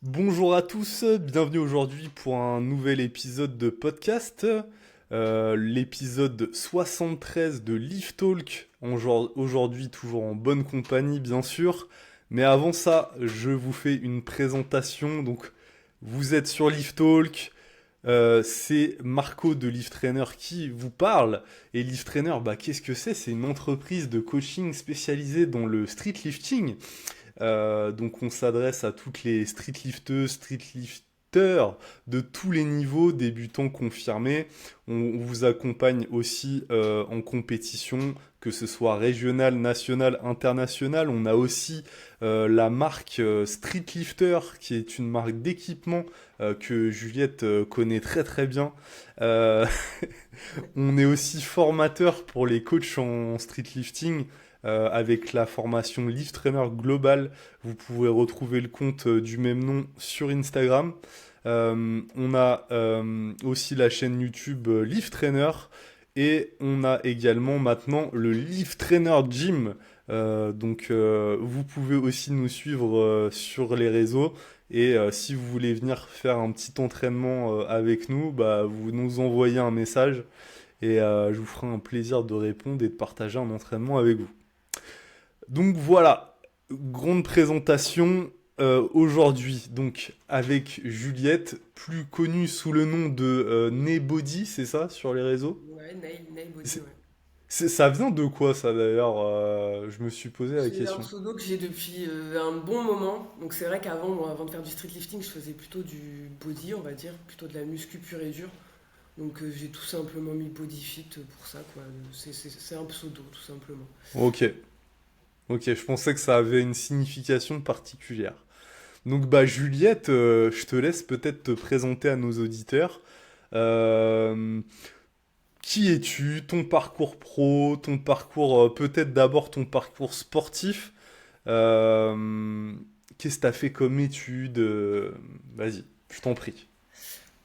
Bonjour à tous, bienvenue aujourd'hui pour un nouvel épisode de podcast, l'épisode 73 de Leaf Talk, aujourd'hui toujours en bonne compagnie bien sûr, mais avant ça je vous fais une présentation, donc vous êtes sur Leaf Talk, c'est Marco de Leaf Trainer qui vous parle, et Leaf Trainer, qu'est-ce que c'est? C'est une entreprise de coaching spécialisée dans le street lifting. Donc on s'adresse à toutes les streetlifteuses, streetlifters de tous les niveaux, débutants confirmés. On vous accompagne aussi en compétition, que ce soit régional, national, international. On a aussi la marque Streetlifter, qui est une marque d'équipement que Juliette connaît très très bien. Euh, on est aussi formateur pour les coachs en streetlifting avec la formation Lift Trainer Global. Vous pouvez retrouver le compte du même nom sur Instagram. On a aussi la chaîne YouTube Lift Trainer et on a également maintenant le Lift Trainer Gym. Vous pouvez aussi nous suivre sur les réseaux et si vous voulez venir faire un petit entraînement avec nous, vous nous envoyez un message et je vous ferai un plaisir de répondre et de partager un entraînement avec vous. Donc voilà, grande présentation aujourd'hui donc avec Juliette, plus connue sous le nom de Nebody, c'est ça sur les réseaux? Ouais, Nail Body, C'est- ouais. Ça vient de quoi ça d'ailleurs? Je me suis posé la C'est un question. pseudo que j'ai depuis un bon moment. Donc c'est vrai qu'avant, moi, avant de faire du street lifting, je faisais plutôt du body, on va dire, plutôt de la muscu pure et dure. Donc j'ai tout simplement mis body fit pour ça, quoi. C'est un pseudo, tout simplement. Ok, ok, je pensais que ça avait une signification particulière. Donc Juliette, je te laisse peut-être te présenter à nos auditeurs. Euh, Qui es-tu? Ton parcours pro, ton parcours, peut-être d'abord ton parcours sportif. Euh, Qu'est-ce que t'as fait comme études? Vas-y, je t'en prie.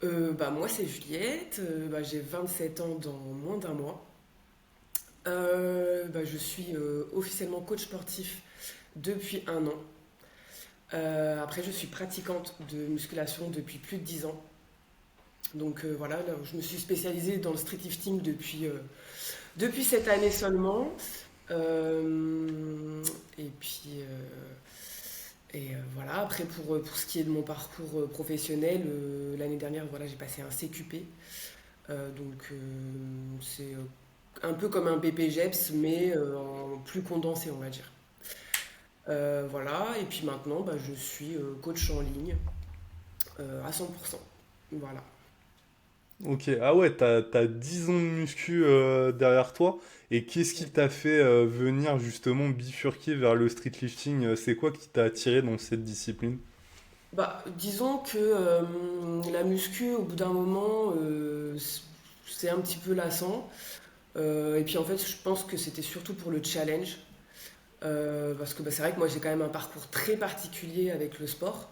Moi, c'est Juliette. J'ai 27 ans dans moins d'un mois. Je suis officiellement coach sportif depuis un an. Après, je suis pratiquante de musculation depuis plus de 10 ans. Donc voilà, là, je me suis spécialisée dans le street lifting depuis cette année seulement. Euh, et puis voilà, après pour ce qui est de mon parcours professionnel, l'année dernière voilà, j'ai passé un CQP. C'est un peu comme un BPGEPS mais en plus condensé on va dire. Voilà, et puis maintenant je suis coach en ligne à 100%. Voilà. Ok, ah ouais, t'as 10 ans de muscu derrière toi. Et qu'est-ce qui t'a fait venir justement bifurquer vers le street lifting? C'est quoi qui t'a attiré dans cette discipline? Disons que la muscu, au bout d'un moment, c'est un petit peu lassant. Et puis en fait, je pense que c'était surtout pour le challenge. Parce que c'est vrai que moi, j'ai quand même un parcours très particulier avec le sport.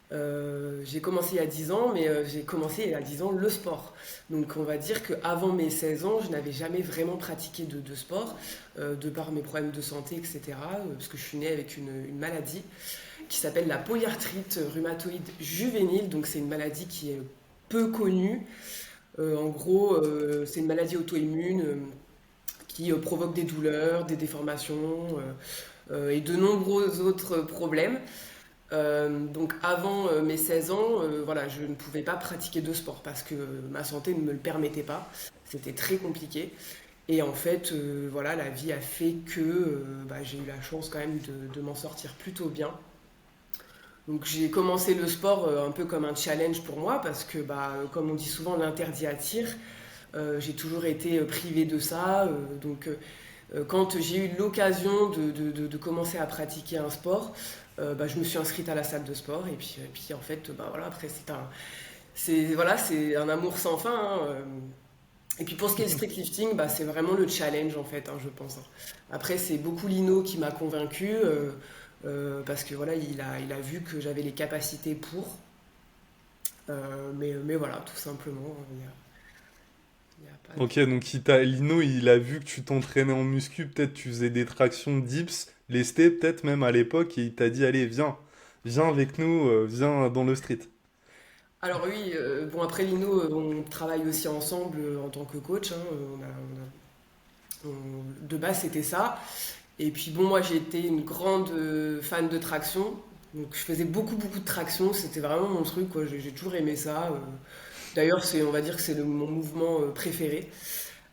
J'ai commencé il y a 10 ans, mais j'ai commencé il y a 10 ans le sport. Donc on va dire qu'avant mes 16 ans, je n'avais jamais vraiment pratiqué de sport, de par mes problèmes de santé, etc. Parce que je suis née avec une maladie qui s'appelle la polyarthrite rhumatoïde juvénile. Donc c'est une maladie qui est peu connue. En gros, c'est une maladie auto-immune qui provoque des douleurs, des déformations et de nombreux autres problèmes. Donc avant mes 16 ans, voilà, je ne pouvais pas pratiquer de sport parce que ma santé ne me le permettait pas. C'était très compliqué. Et en fait, voilà, la vie a fait que j'ai eu la chance quand même de m'en sortir plutôt bien. Donc j'ai commencé le sport un peu comme un challenge pour moi parce que comme on dit souvent l'interdit attire. J'ai toujours été privée de ça. Quand j'ai eu l'occasion de commencer à pratiquer un sport, je me suis inscrite à la salle de sport et puis en fait voilà, après c'est un amour sans fin, hein. Et puis pour ce qui est le street lifting, c'est vraiment le challenge en fait, hein, je pense, hein. Après c'est beaucoup Lino qui m'a convaincu parce que voilà il a vu que j'avais les capacités pour. Mais voilà, tout simplement, il y a pas Ok, donc Lino, il a vu que tu t'entraînais en muscu, peut-être tu faisais des tractions dips, lestés peut-être même à l'époque, et il t'a dit, allez, viens, viens avec nous, viens dans le street. Alors oui, bon après Lino, on travaille aussi ensemble en tant que coach, hein, de base c'était ça. Et puis bon, moi j'ai été une grande fan de traction, donc je faisais beaucoup de traction, c'était vraiment mon truc, quoi. J'ai toujours aimé ça. D'ailleurs, on va dire que c'est mon mouvement préféré.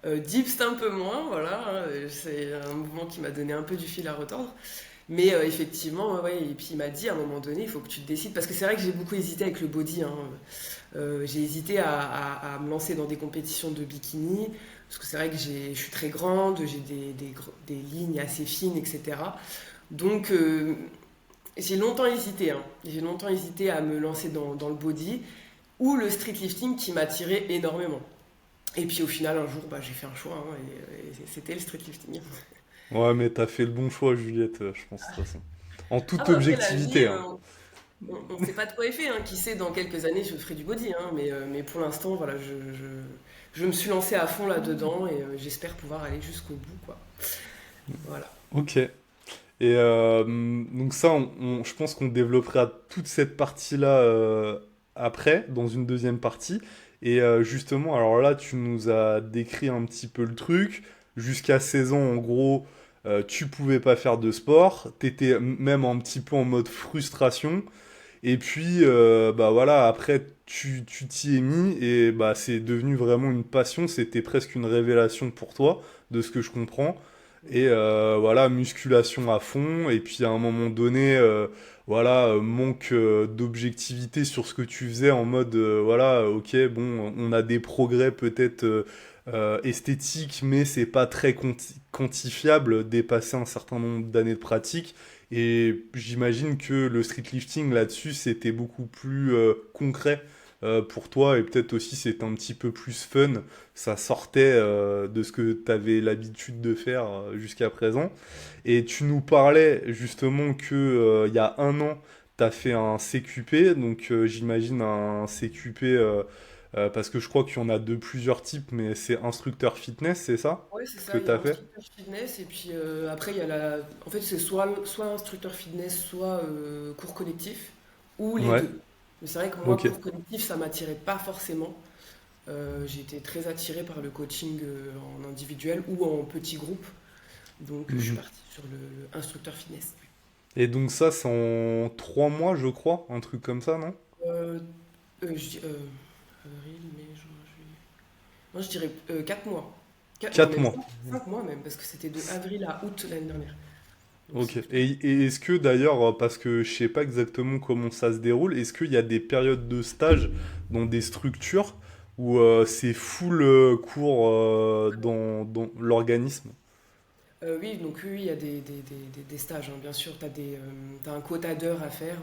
Dips un peu moins, voilà, hein, c'est un mouvement qui m'a donné un peu du fil à retordre. Mais effectivement, ouais, ouais, et puis il m'a dit à un moment donné, il faut que tu te décides, parce que c'est vrai que j'ai beaucoup hésité avec le body, hein. J'ai hésité à me lancer dans des compétitions de bikini, parce que c'est vrai que je suis très grande, j'ai des lignes assez fines, etc. Donc j'ai longtemps hésité, hein. J'ai longtemps hésité à me lancer dans le body ou le street lifting qui m'attirait énormément. Et puis au final, un jour, bah, j'ai fait un choix, hein, et c'était le street lifting. Ouais, mais t'as fait le bon choix, Juliette, je pense, de toute façon. En Ah toute bah après la vie, objectivité, hein. on ne sait pas de quoi est fait, hein. Qui sait, dans quelques années, je ferai du body, hein. Mais pour l'instant, voilà, je me suis lancé à fond là-dedans et j'espère pouvoir aller jusqu'au bout, quoi. Voilà. Ok. Et donc ça, je pense qu'on développera toute cette partie-là après, dans une deuxième partie. Et justement, alors là, tu nous as décrit un petit peu le truc. Jusqu'à 16 ans, en gros, tu pouvais pas faire de sport. T'étais même un petit peu en mode frustration. Et puis, bah voilà, après, tu t'y es mis et bah c'est devenu vraiment une passion. C'était presque une révélation pour toi, de ce que je comprends. Et voilà, musculation à fond. Et puis à un moment donné, voilà, manque d'objectivité sur ce que tu faisais en mode, voilà, ok, bon, on a des progrès peut-être esthétiques, mais c'est pas très quantifiable, dépasser un certain nombre d'années de pratique. Et j'imagine que le street lifting là-dessus, c'était beaucoup plus concret pour toi et peut-être aussi c'était un petit peu plus fun. Ça sortait de ce que tu avais l'habitude de faire jusqu'à présent. Et tu nous parlais justement que il y a un an, tu as fait un CQP, donc j'imagine un CQP parce que je crois qu'il y en a de plusieurs types, mais c'est instructeur fitness, c'est ça Ouais, c'est que ça, il y tu a as fait? instructeur fitness et puis après il y a En fait c'est soit instructeur fitness, soit cours collectif, ou les Ouais, deux. Mais c'est vrai que moi, ok. cours collectif, ça m'attirait pas forcément. J'ai été très attirée par le coaching en individuel ou en petit groupe. Donc je suis Mhm. partie sur le instructeur fitness. Et donc ça, c'est en 3 mois, je crois, un truc comme ça, non? Euh, Avril, mai, juin, juillet. Moi je dirais 4 mois. Non, Quatre même mois. 5 mois même, parce que c'était de avril à août l'année dernière. Donc Ok. c'est plutôt. Et est-ce que d'ailleurs, parce que je sais pas exactement comment ça se déroule, est-ce qu'il y a des périodes de stage dans des structures où c'est full cours dans l'organisme? Oui, donc oui, il y a des stages, hein, bien sûr. T'as un quota d'heures à faire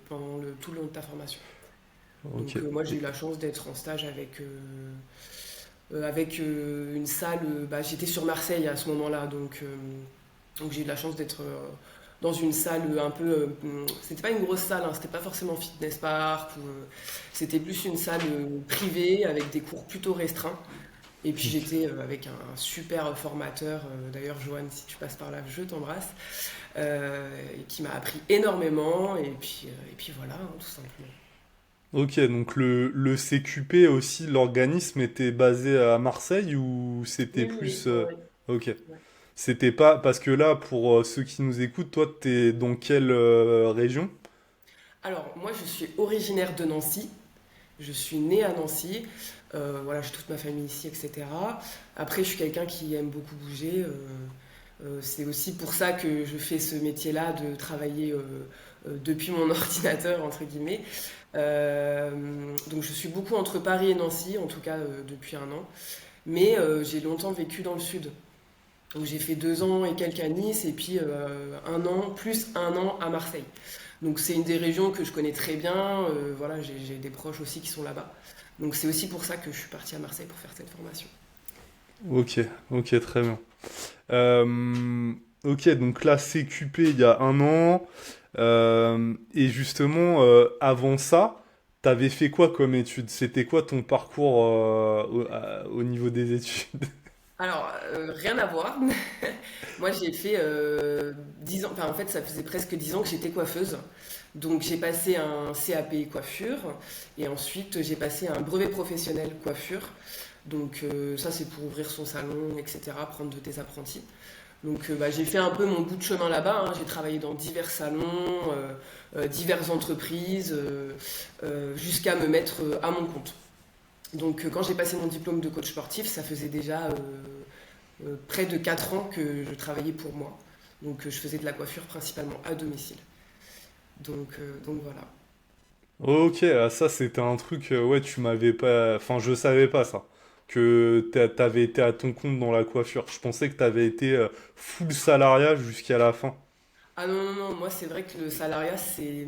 pendant tout le long de ta formation. Ok. Donc moi j'ai eu Et- la chance d'être en stage avec une salle. Bah, j'étais sur Marseille à ce moment-là, donc j'ai eu de la chance d'être dans une salle un peu. C'était pas une grosse salle, hein, c'était pas forcément fitness park, c'était plus une salle privée avec des cours plutôt restreints. Et puis ok. j'étais avec un super formateur, d'ailleurs Johan, si tu passes par là, je t'embrasse, qui m'a appris énormément. Et puis voilà, hein, tout simplement. Ok, donc le CQP aussi, l'organisme était basé à Marseille ou c'était Oui, oui, oui, plus... ouais, Ok. ouais. C'était pas... Parce que là, pour ceux qui nous écoutent, toi, t'es dans quelle région? Alors moi je suis originaire de Nancy, je suis née à Nancy, voilà, j'ai toute ma famille ici, etc. Après je suis quelqu'un qui aime beaucoup bouger, c'est aussi pour ça que je fais ce métier-là de travailler depuis mon ordinateur, entre guillemets. Donc je suis beaucoup entre Paris et Nancy, en tout cas depuis un an. Mais j'ai longtemps vécu dans le sud. Donc j'ai fait 2 ans et quelques à Nice et puis un an, plus un an à Marseille. Donc c'est une des régions que je connais très bien. Voilà, j'ai des proches aussi qui sont là-bas. Donc c'est aussi pour ça que je suis partie à Marseille pour faire cette formation. Ok, ok, très bien. Euh, ok, donc là, CQP il y a un an. Et justement, avant ça, t'avais fait quoi comme études? C'était quoi ton parcours au niveau des études? Alors, rien à voir. Moi, j'ai fait 10 ans, enfin, en fait, ça faisait presque 10 ans que j'étais coiffeuse. Donc j'ai passé un CAP coiffure et ensuite j'ai passé un brevet professionnel coiffure. Donc ça c'est pour ouvrir son salon, etc., prendre des apprentis. Donc bah, j'ai fait un peu mon bout de chemin là-bas, hein. J'ai travaillé dans divers salons, diverses entreprises, jusqu'à me mettre à mon compte. Donc quand j'ai passé mon diplôme de coach sportif, ça faisait déjà près de 4 ans que je travaillais pour moi. Donc je faisais de la coiffure principalement à domicile. Donc voilà. Ok, ça c'était un truc, ouais, tu m'avais pas... Enfin, je savais pas ça. Que t'avais été à ton compte dans la coiffure. Je pensais que t'avais été full salariat jusqu'à la fin. Ah non, non, non, moi c'est vrai que le salariat, c'est...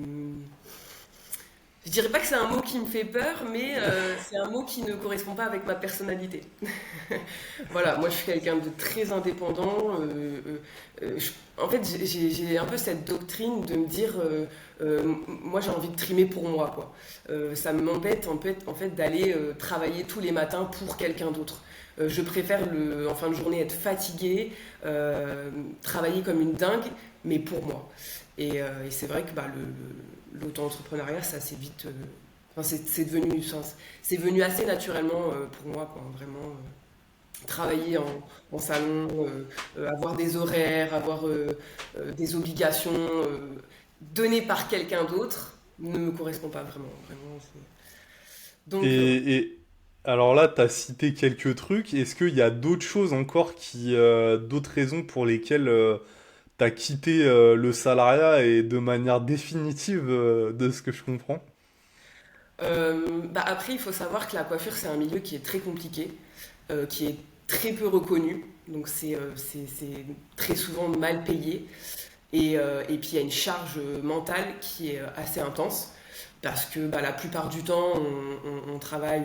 Je dirais pas que c'est un mot qui me fait peur, mais c'est un mot qui ne correspond pas avec ma personnalité. Voilà, moi je suis quelqu'un de très indépendant. En fait, j'ai un peu cette doctrine de me dire, moi j'ai envie de trimer pour moi, quoi. Ça m'embête en fait d'aller travailler tous les matins pour quelqu'un d'autre. Je préfère en fin de journée être fatiguée, travailler comme une dingue, mais pour moi. Et c'est vrai que bah, l'auto-entrepreneuriat, ça c'est vite. Enfin, c'est venu assez naturellement pour moi, quoi, vraiment. Travailler en salon, avoir des horaires, avoir des obligations données par quelqu'un d'autre ne me correspond pas vraiment. Vraiment, donc, Et alors là, t'as cité quelques trucs. Est-ce qu'il y a d'autres choses encore d'autres raisons pour lesquelles t'as quitté le salariat et de manière définitive, de ce que je comprends? bah après, il faut savoir que la coiffure, c'est un milieu qui est très compliqué, qui est très peu reconnu. Donc, c'est très souvent mal payé. Et puis il y a une charge mentale qui est assez intense parce que bah, la plupart du temps on travaille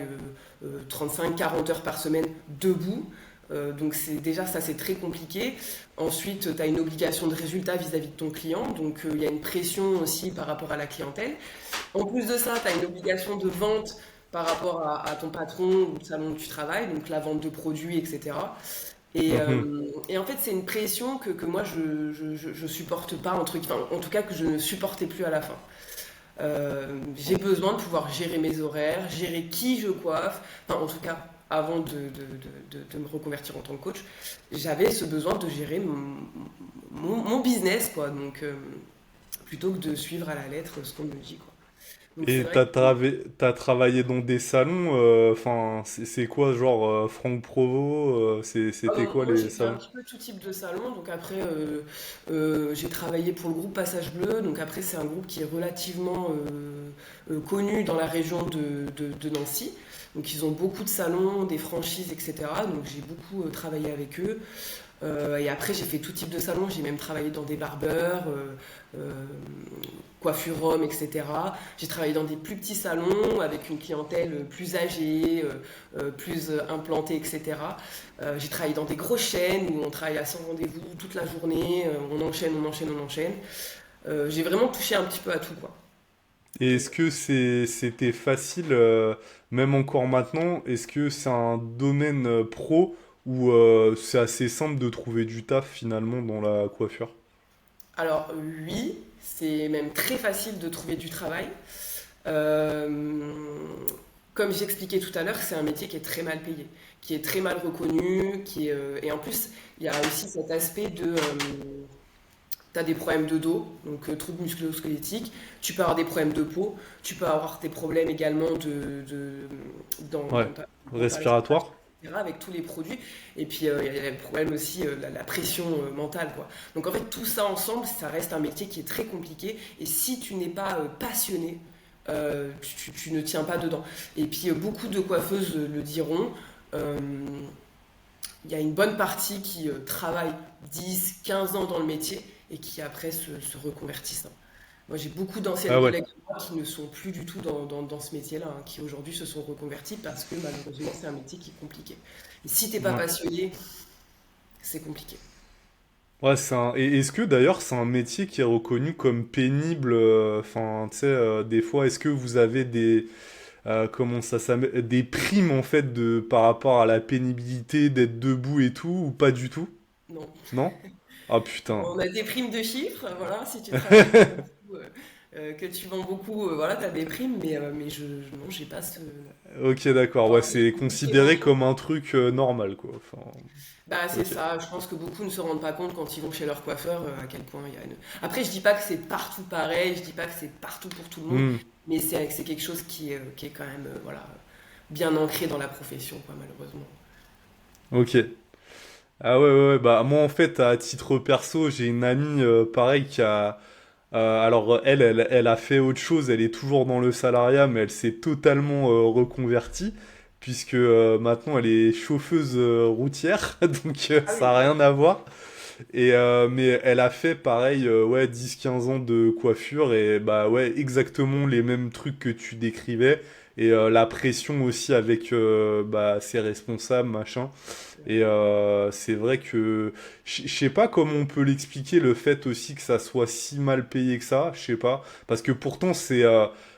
35-40 heures par semaine debout. Donc déjà ça c'est très compliqué. Ensuite tu as une obligation de résultat vis-à-vis de ton client, donc il y a une pression aussi par rapport à la clientèle. En plus de ça, tu as une obligation de vente par rapport à ton patron ou le salon où tu travailles, donc la vente de produits, etc. Mhm. Et en fait, c'est une pression que moi, je supporte pas, enfin, en tout cas que je ne supportais plus à la fin. J'ai besoin de pouvoir gérer mes horaires, gérer qui je coiffe. Enfin, en tout cas, avant de me reconvertir en tant que coach, j'avais ce besoin de gérer mon business, quoi. Donc, plutôt que de suivre à la lettre ce qu'on me dit, quoi. Donc, c'est Et vrai que t'as travaillé dans des salons, enfin, c'est quoi, genre Franck Provo, ah c'était non, quoi moi les j'ai fait un salons? petit peu tout type de salon, donc après j'ai travaillé pour le groupe Passage Bleu, donc après c'est un groupe qui est relativement connu dans la région de Nancy, donc ils ont beaucoup de salons, des franchises, etc. Donc j'ai beaucoup travaillé avec eux. Et après j'ai fait tout type de salons, j'ai même travaillé dans des barbeurs, euh, coiffure homme, etc. J'ai travaillé dans des plus petits salons avec une clientèle plus âgée, plus implantée, etc. J'ai travaillé dans des grosses chaînes où on travaille à 100 rendez-vous toute la journée, on enchaîne, on enchaîne, on enchaîne. J'ai vraiment touché un petit peu à tout, quoi. Et Donc, est-ce que c'était facile, même encore maintenant, est-ce que c'est un domaine pro ou c'est assez simple de trouver du taf finalement dans la coiffure? alors oui, c'est même très facile de trouver du travail. Euh, Comme j'expliquais tout à l'heure, c'est un métier qui est très mal payé, qui est très mal reconnu, et en plus, il y a aussi cet aspect de... tu as des problèmes de dos, donc troubles musculo-squelettiques, tu peux avoir des problèmes de peau, tu peux avoir des problèmes également Ouais, dans ta respiration, respiratoire? etc., avec tous les produits. Et puis il y a le problème aussi, la pression mentale, quoi. Donc en fait, tout ça ensemble, ça reste un métier qui est très compliqué. Et si tu n'es pas passionné, tu ne tiens pas dedans. Et puis beaucoup de coiffeuses le diront. euh, il y a une bonne partie qui travaille 10, 15 ans dans le métier et qui après se reconvertissent, hein. Moi, j'ai beaucoup d'anciennes Ah ouais. collègues à moi qui ne sont plus du tout dans ce métier-là, hein, qui aujourd'hui se sont reconvertis parce que malheureusement, c'est un métier qui est compliqué. Et si t'es pas Ouais. passionné, c'est compliqué. Ouais, et est-ce que d'ailleurs c'est un métier qui est reconnu comme pénible, enfin, tu sais, des fois, est-ce que vous avez comment ça s'appelle, des primes en fait par rapport à la pénibilité d'être debout et tout, ou pas du tout? Non. Non? Ah putain. On a des primes de chiffres, voilà, si tu travailles pas beaucoup. que tu vends beaucoup, voilà, tu as des primes, mais non, j'ai pas ce... Ok, d'accord. Ouais, Enfin, c'est c'est considéré émotion. comme un truc normal, quoi. Enfin, Bah, c'est ok. ça, je pense que beaucoup ne se rendent pas compte quand ils vont chez leur coiffeur à quel point il y a une... Après, je dis pas que c'est partout pareil, je dis pas que c'est partout pour tout le monde, Hmm, mais c'est quelque chose qui est quand même voilà, bien ancré dans la profession, quoi, malheureusement. ok. Ah ouais, ouais, ouais, bah moi en fait, à titre perso, j'ai une amie pareil qui a... alors elle a fait autre chose, elle est toujours dans le salariat, mais elle s'est totalement reconvertie, puisque maintenant elle est chauffeuse routière, donc Ah ça oui, a rien à voir. Mais elle a fait pareil, ouais, 10-15 ans de coiffure et bah ouais, exactement les mêmes trucs que tu décrivais. Et la pression aussi avec bah, ses responsables, machin. Et c'est vrai que je sais pas comment on peut l'expliquer le fait aussi que ça soit si mal payé que ça, je sais pas. Parce que pourtant c'est,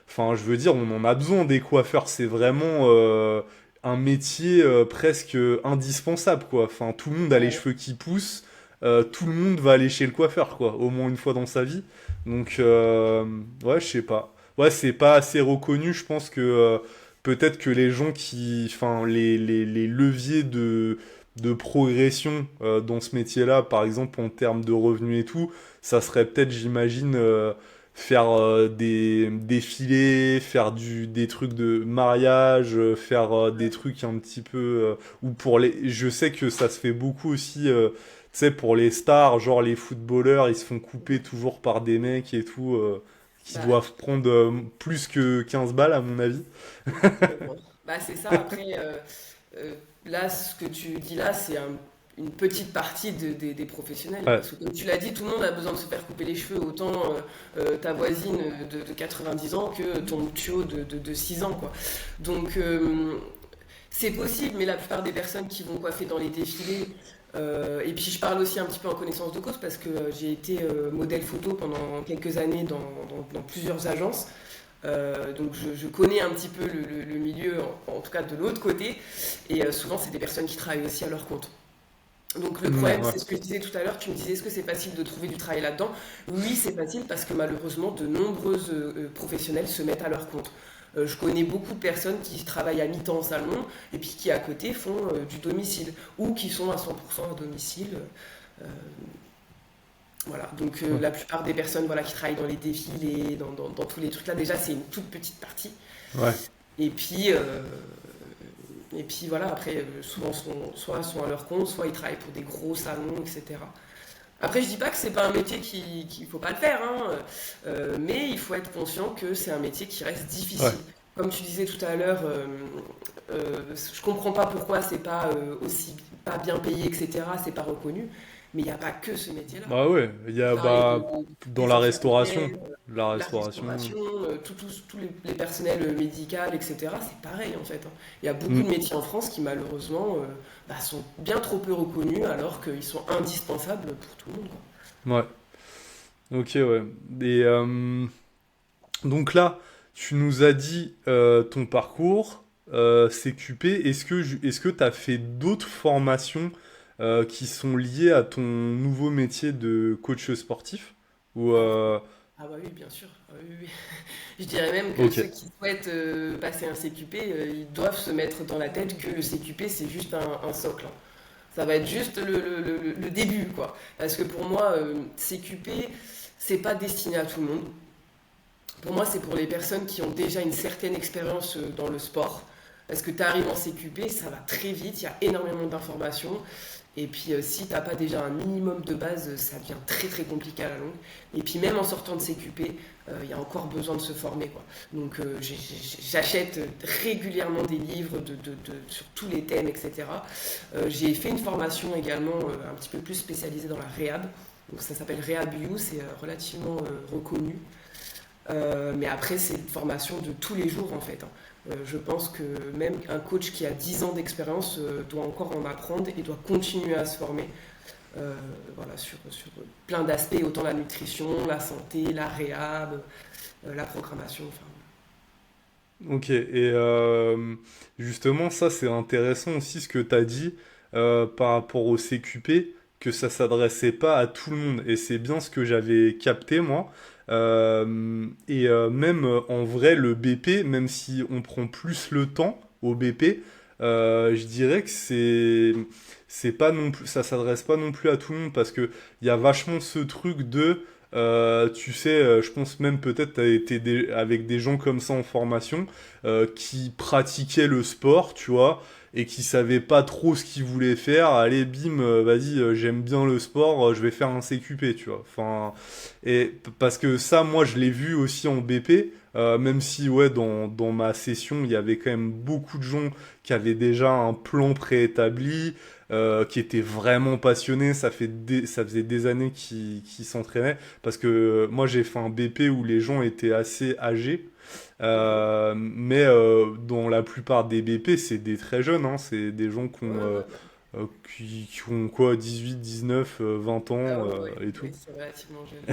enfin je veux dire, on en a besoin des coiffeurs, c'est vraiment un métier presque indispensable quoi. Enfin tout le monde a les ouais. cheveux qui poussent, tout le monde va aller chez le coiffeur quoi, au moins une fois dans sa vie. Donc ouais, je sais pas. Ouais, c'est pas assez reconnu, je pense que peut-être que les gens qui, enfin les leviers de progression dans ce métier-là, par exemple en termes de revenus et tout, ça serait peut-être, j'imagine, faire des défilés, faire des trucs de mariage, faire des trucs un petit peu... ou pour les... Je sais que ça se fait beaucoup aussi, tu sais, pour les stars, genre les footballeurs, ils se font couper toujours par des mecs et tout, qui Bah, doivent prendre plus que 15 balles à mon avis. complètement. Bah, c'est ça, après, là, ce que tu dis là, c'est une petite partie des professionnels. Ouais. Parce que comme tu l'as dit, tout le monde a besoin de se faire couper les cheveux, autant ta voisine de 90 ans que ton tuyau de 6 ans, quoi. Donc, c'est possible, mais la plupart des personnes qui vont coiffer dans les défilés, et puis je parle aussi un petit peu en connaissance de cause parce que j'ai été modèle photo pendant quelques années dans plusieurs agences. Donc je connais un petit peu le milieu, en tout cas de l'autre côté, et souvent c'est des personnes qui travaillent aussi à leur compte. Donc le Hmm, problème, ouais. c'est ce que je disais tout à l'heure, tu me disais est-ce que c'est facile de trouver du travail là-dedans? Oui, c'est facile parce que malheureusement de nombreuses professionnels se mettent à leur compte. Je connais beaucoup de personnes qui travaillent à mi-temps en salon et puis qui à côté font du domicile ou qui sont à 100% à domicile. Euh, voilà, donc Ouais. la plupart des personnes voilà, qui travaillent dans les défilés, dans tous les trucs là, déjà c'est une toute petite partie. Ouais. Et puis, euh, et puis voilà, après, souvent soit sont à leur compte, soit ils travaillent pour des gros salons, etc. Après, je dis pas que c'est pas un métier qu'il faut pas le faire, hein, mais il faut être conscient que c'est un métier qui reste Ouais. difficile. Comme tu disais tout à l'heure, je comprends pas pourquoi c'est pas aussi pas bien payé, etc. C'est pas reconnu, mais il n'y a pas que ce métier-là. Bah ouais, il y a Pareil, bah dans les la restauration, infirmières, la la restauration. restauration, tous les personnels médicaux, etc. C'est pareil en fait, hein. Il y a beaucoup Hmm, de métiers en France qui malheureusement bah, sont bien trop peu reconnus alors qu'ils sont indispensables pour tout le monde, quoi. ouais. Ok, ouais. Et donc là, tu nous as dit ton parcours CQP. Est-ce que tu as fait d'autres formations qui sont liées à ton nouveau métier de coach sportif? Ou Ah, ah bah oui, bien sûr. Ah oui, oui, oui. Je dirais même que ok. ceux qui souhaitent passer un CQP, ils doivent se mettre dans la tête que le CQP c'est juste un socle, hein. Ça va être juste le début, quoi. Parce que pour moi, CQP, c'est pas destiné à tout le monde. Pour moi, c'est pour les personnes qui ont déjà une certaine expérience dans le sport. Parce que tu arrives en CQP, ça va très vite, il y a énormément d'informations. Et puis, si tu n'as pas déjà un minimum de base, ça devient très très compliqué à la longue. Et puis, même en sortant de CQP, il y a encore besoin de se former, quoi. Donc, j'achète régulièrement des livres sur tous les thèmes, etc. J'ai fait une formation également un petit peu plus spécialisée dans la réhab. Donc, ça s'appelle RehabU, c'est relativement reconnu. Mais après, c'est une formation de tous les jours en fait, hein. Je pense que même un coach qui a 10 ans d'expérience doit encore en apprendre et doit continuer à se former, euh, voilà, sur plein d'aspects, autant la nutrition, la santé, la réhab, la programmation. Enfin, Ok. Et justement, ça c'est intéressant aussi ce que tu as dit par rapport au CQP, que ça s'adressait pas à tout le monde. Et c'est bien ce que j'avais capté moi. Même en vrai, le BP, même si on prend plus le temps au BP, je dirais que c'est pas non plus, ça s'adresse pas non plus à tout le monde parce que il y a vachement ce truc de, tu sais, je pense même peut-être t'as été avec des gens comme ça en formation qui pratiquaient le sport, tu vois, et qui savaient pas trop ce qu'ils voulaient faire. Allez, bim, vas-y, j'aime bien le sport, je vais faire un CQP, tu vois. Enfin, parce que ça, moi, je l'ai vu aussi en BP. Même si ouais dans ma session il y avait quand même beaucoup de gens qui avaient déjà un plan préétabli, qui étaient vraiment passionnés, ça faisait des années qu'ils s'entraînaient, parce que moi j'ai fait un BP où les gens étaient assez âgés, Mhm. mais dans la plupart des BP c'est des très jeunes, hein, c'est des gens Ouais, ouais, bah, qui ont quoi, 18, 19, 20 ah ans ouais, ouais, et ouais, tout. c'est relativement jeune.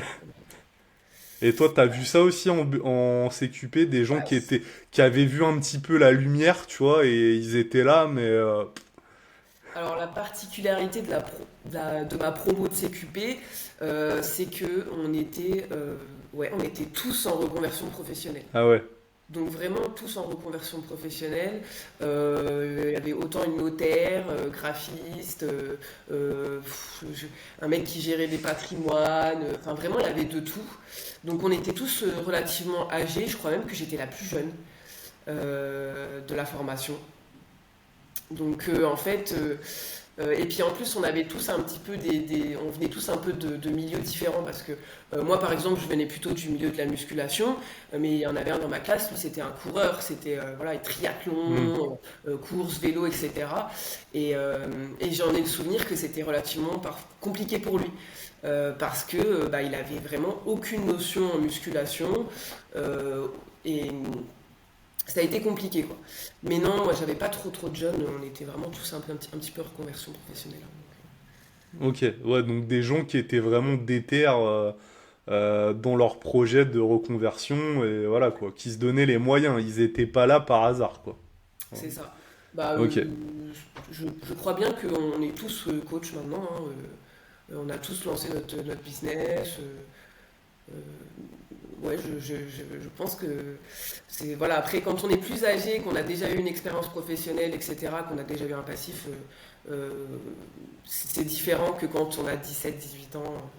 Et toi, t'as vu ça aussi en CQP, des gens Bah, qui avaient vu un petit peu la lumière, tu vois, et ils étaient là, mais alors la particularité de ma promo de CQP, c'est que ouais, on était tous en reconversion professionnelle. ah ouais. Donc vraiment tous en reconversion professionnelle. Il y avait autant une notaire, graphiste, un mec qui gérait des patrimoines, enfin vraiment il y avait de tout. Donc on était tous relativement âgés, je crois même que j'étais la plus jeune de la formation. Donc en fait, et puis en plus on avait tous un petit peu on venait tous un peu de milieux différents parce que moi par exemple je venais plutôt du milieu de la musculation, mais il y en avait un dans ma classe, lui c'était un coureur, c'était voilà, Hmm. triathlon, course, vélo, etc. Et j'en ai le souvenir que c'était relativement compliqué pour lui. Parce que bah, il avait vraiment aucune notion en musculation, et ça a été compliqué quoi. Mais non, moi j'avais pas trop de jeunes, on était vraiment tous un petit peu reconversion professionnelle. Ok, ouais, donc des gens qui étaient vraiment déter dans leur projet de reconversion, et voilà, quoi, qui se donnaient les moyens, ils étaient pas là par hasard, quoi. C'est ça. Bah, Ok, je crois bien qu'on est tous coach maintenant, hein, on a tous lancé notre business. Ouais, je pense que c'est. Voilà, après, quand on est plus âgé, qu'on a déjà eu une expérience professionnelle, etc., qu'on a déjà eu un passif, c'est différent que quand on a 17 18 ans,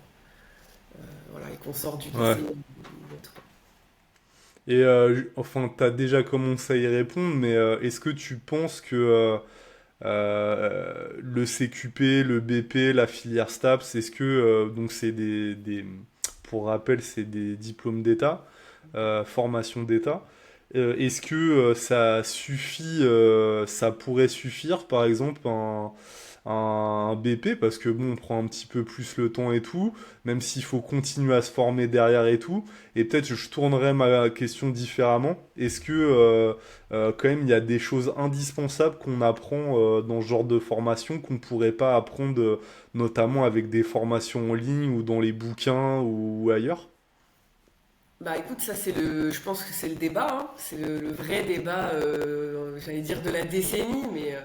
voilà, et qu'on sort du ouais. lycée ou autre. Et enfin, t'as déjà commencé à y répondre, mais est-ce que tu penses que le CQP, le BP, la filière STAPS, est-ce que donc c'est pour rappel, c'est des diplômes d'État, formation d'État. Est-ce que ça suffit, ça pourrait suffire, par exemple, un BP, parce que bon, on prend un petit peu plus le temps et tout, même s'il faut continuer à se former derrière et tout. Et peut-être je tournerai ma question différemment. Est-ce que quand même il y a des choses indispensables qu'on apprend dans ce genre de formation qu'on ne pourrait pas apprendre, notamment avec des formations en ligne ou dans les bouquins ou ailleurs? Bah écoute, ça c'est je pense que c'est le débat, hein. C'est le vrai débat, j'allais dire de la décennie, mais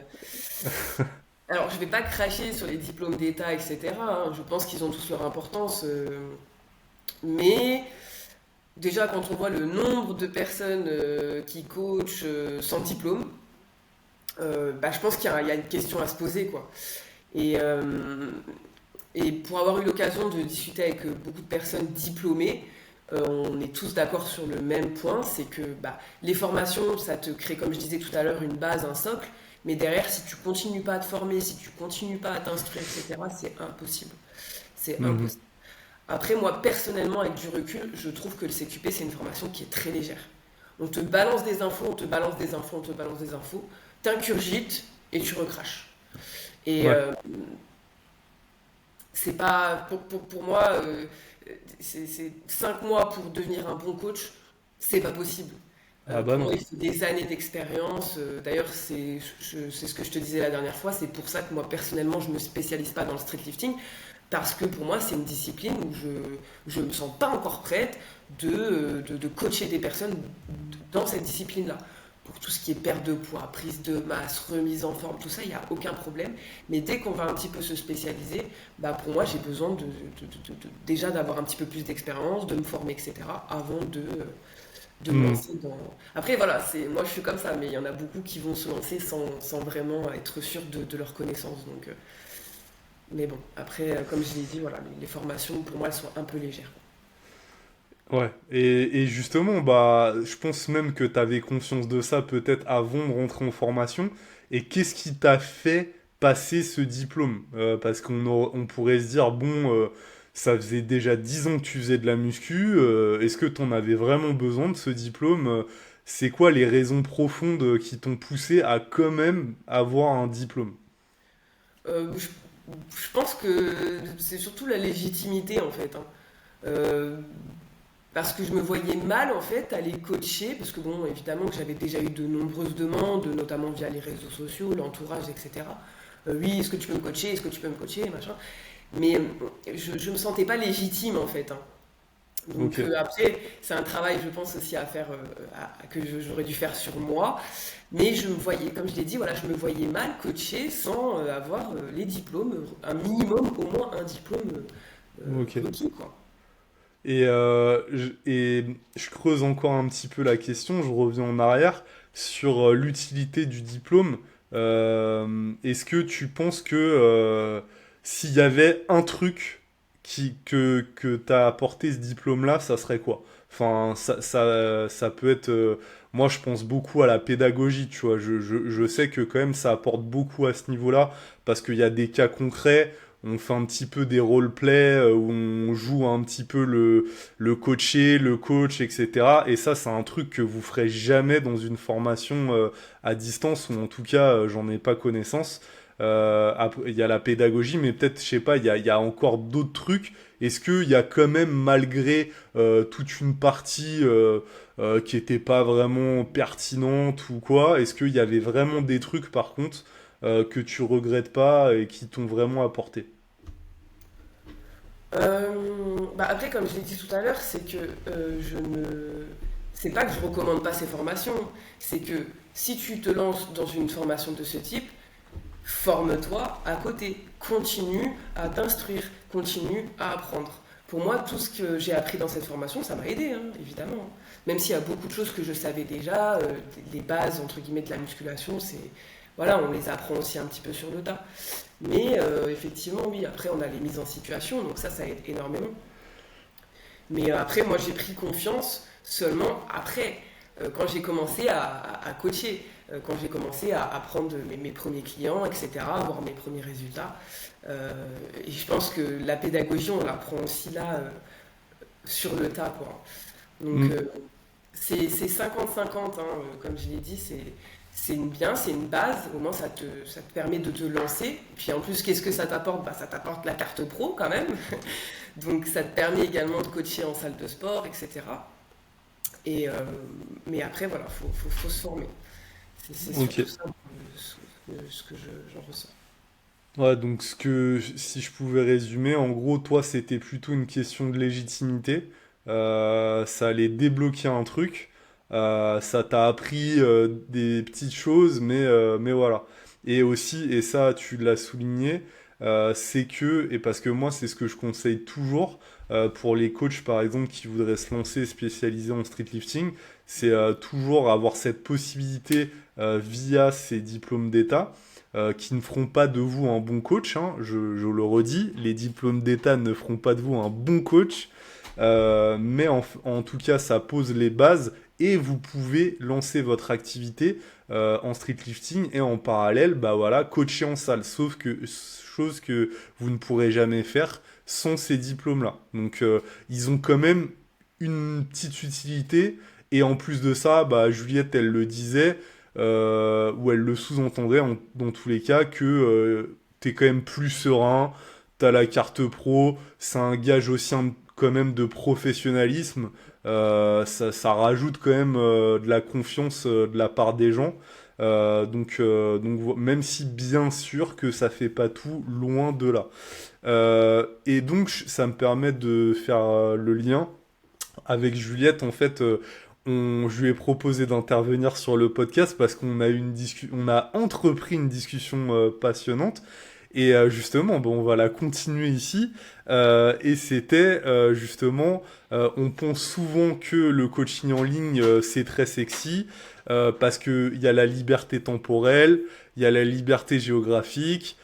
alors je vais pas cracher sur les diplômes d'État, etc., hein. Je pense qu'ils ont tous leur importance, mais déjà quand on voit le nombre de personnes qui coachent sans diplôme, bah, je pense il y a une question à se poser, quoi. Et, euh, et pour avoir eu l'occasion de discuter avec beaucoup de personnes diplômées, on est tous d'accord sur le même point, c'est que bah, les formations, ça te crée, comme je disais tout à l'heure, une base, un socle, mais derrière, si tu continues pas à te former, si tu continues pas à t'instruire, etc., c'est impossible. C'est Mhm. impossible. Après, moi, personnellement, avec du recul, je trouve que le CQP, c'est une formation qui est très légère. On te balance des infos, on te balance des infos, on te balance des infos, t'ingurgites et tu recraches. Et Ouais. c'est pas, pour moi, c'est 5 mois pour devenir un bon coach, c'est pas possible. Ah bah Pour moi, non. il faut des années d'expérience. D'ailleurs, c'est ce que je te disais la dernière fois. C'est pour ça que moi, personnellement, je ne me spécialise pas dans le street lifting. Parce que pour moi, c'est une discipline où je ne me sens pas encore prête de coacher des personnes dans cette discipline-là. pour tout ce qui est perte de poids, prise de masse, remise en forme, tout ça, il n'y a aucun problème. Mais dès qu'on va un petit peu se spécialiser, bah pour moi, j'ai besoin déjà d'avoir un petit peu plus d'expérience, de me former, etc., avant de me Hmm. lancer dans... Après, voilà, moi je suis comme ça, mais il y en a beaucoup qui vont se lancer sans vraiment être sûrs de leurs connaissances. Mais bon, après, comme je l'ai dit, voilà, les formations, pour moi, elles sont un peu légères. Ouais, et justement, bah, je pense même que tu avais conscience de ça peut-être avant de rentrer en formation. Et qu'est-ce qui t'a fait passer ce diplôme? Parce on pourrait se dire, bon, ça faisait déjà 10 ans que tu faisais de la muscu, est-ce que tu en avais vraiment besoin de ce diplôme? C'est quoi les raisons profondes qui t'ont poussé à quand même avoir un diplôme? Euh, je, je pense que c'est surtout la légitimité, en fait, hein. Euh, Parce que je me voyais mal en fait aller coacher, parce que bon, évidemment que j'avais déjà eu de nombreuses demandes, notamment via les réseaux sociaux, l'entourage, etc. Oui, est-ce que tu peux me coacher? Est-ce que tu peux me coacher? Machin. Mais je me sentais pas légitime en fait, hein. Ok. Après, c'est un travail, je pense aussi à faire, que j'aurais dû faire sur moi. Mais je me voyais, comme je l'ai dit, voilà, je me voyais mal coacher sans avoir les diplômes, un minimum, au moins un diplôme Ok. requis, quoi. Et je creuse encore un petit peu la question, je reviens en arrière sur l'utilité du diplôme. Est-ce que tu penses que s'il y avait un truc que t'as apporté ce diplôme-là, ça serait quoi? Enfin, ça peut être... moi, je pense beaucoup à la pédagogie, tu vois. Je sais que quand même, ça apporte beaucoup à ce niveau-là, parce qu'il y a des cas concrets, on fait un petit peu des roleplays où on joue un petit peu le coaché, le coach, etc. Et ça, c'est un truc que vous ferez jamais dans une formation à distance, ou en tout cas, j'en ai pas connaissance. Il y a la pédagogie, mais peut-être, je sais pas, il y a encore d'autres trucs. Est-ce qu'il y a quand même, malgré toute une partie qui était pas vraiment pertinente ou quoi, est-ce qu'il y avait vraiment des trucs, par contre, que tu regrettes pas et qui t'ont vraiment apporté? Après, comme je l'ai dit tout à l'heure, c'est que je ne... C'est pas que je recommande pas ces formations, c'est que si tu te lances dans une formation de ce type, forme-toi à côté, continue à t'instruire, continue à apprendre. Pour moi, tout ce que j'ai appris dans cette formation, ça m'a aidé, hein, évidemment. Même s'il y a beaucoup de choses que je savais déjà, les bases, entre guillemets, de la musculation, voilà, on les apprend aussi un petit peu sur le tas. Mais effectivement, oui, après, on a les mises en situation, donc ça aide énormément. Mais après, moi, j'ai pris confiance seulement après, quand j'ai commencé à coacher, quand j'ai commencé à prendre mes premiers clients, etc., à avoir mes premiers résultats. Euh, et je pense que la pédagogie, on l'apprend aussi là, sur le tas, quoi. Donc, Hmm. c'est 50-50, hein, comme je l'ai dit, c'est une base, au moins ça te permet de te lancer. Puis en plus, qu'est-ce que ça t'apporte? Bah, ça t'apporte la carte pro quand même. Donc ça te permet également de coacher en salle de sport, etc. Et, mais après, voilà, faut se former. C'est Ok. surtout ça ce que j'en ressens. Ouais, donc si je pouvais résumer, en gros, toi, c'était plutôt une question de légitimité. Ça allait débloquer un truc. Ça t'a appris des petites choses, mais voilà. Et aussi, et ça, tu l'as souligné, c'est que, et parce que moi, c'est ce que je conseille toujours pour les coachs, par exemple, qui voudraient se lancer spécialisés en street lifting, c'est toujours avoir cette possibilité via ces diplômes d'État qui ne feront pas de vous un bon coach, hein. Je le redis, les diplômes d'État ne feront pas de vous un bon coach, mais en tout cas, ça pose les bases et vous pouvez lancer votre activité en street lifting et en parallèle, bah voilà, coacher en salle. Sauf que chose que vous ne pourrez jamais faire sans ces diplômes-là. Donc, ils ont quand même une petite utilité. Et en plus de ça, bah, Juliette, elle le disait, ou elle le sous-entendrait dans tous les cas que t'es quand même plus serein, t'as la carte pro, c'est un gage aussi quand même de professionnalisme, ça rajoute quand même de la confiance de la part des gens. Même si bien sûr que ça fait pas tout, loin de là. Et donc ça me permet de faire le lien avec Juliette, en fait, je lui ai proposé d'intervenir sur le podcast parce qu'on a eu on a entrepris une discussion passionnante. Et justement, bon, on va la continuer ici. Et c'était justement, on pense souvent que le coaching en ligne, c'est très sexy parce qu'il y a la liberté temporelle, il y a la liberté géographique,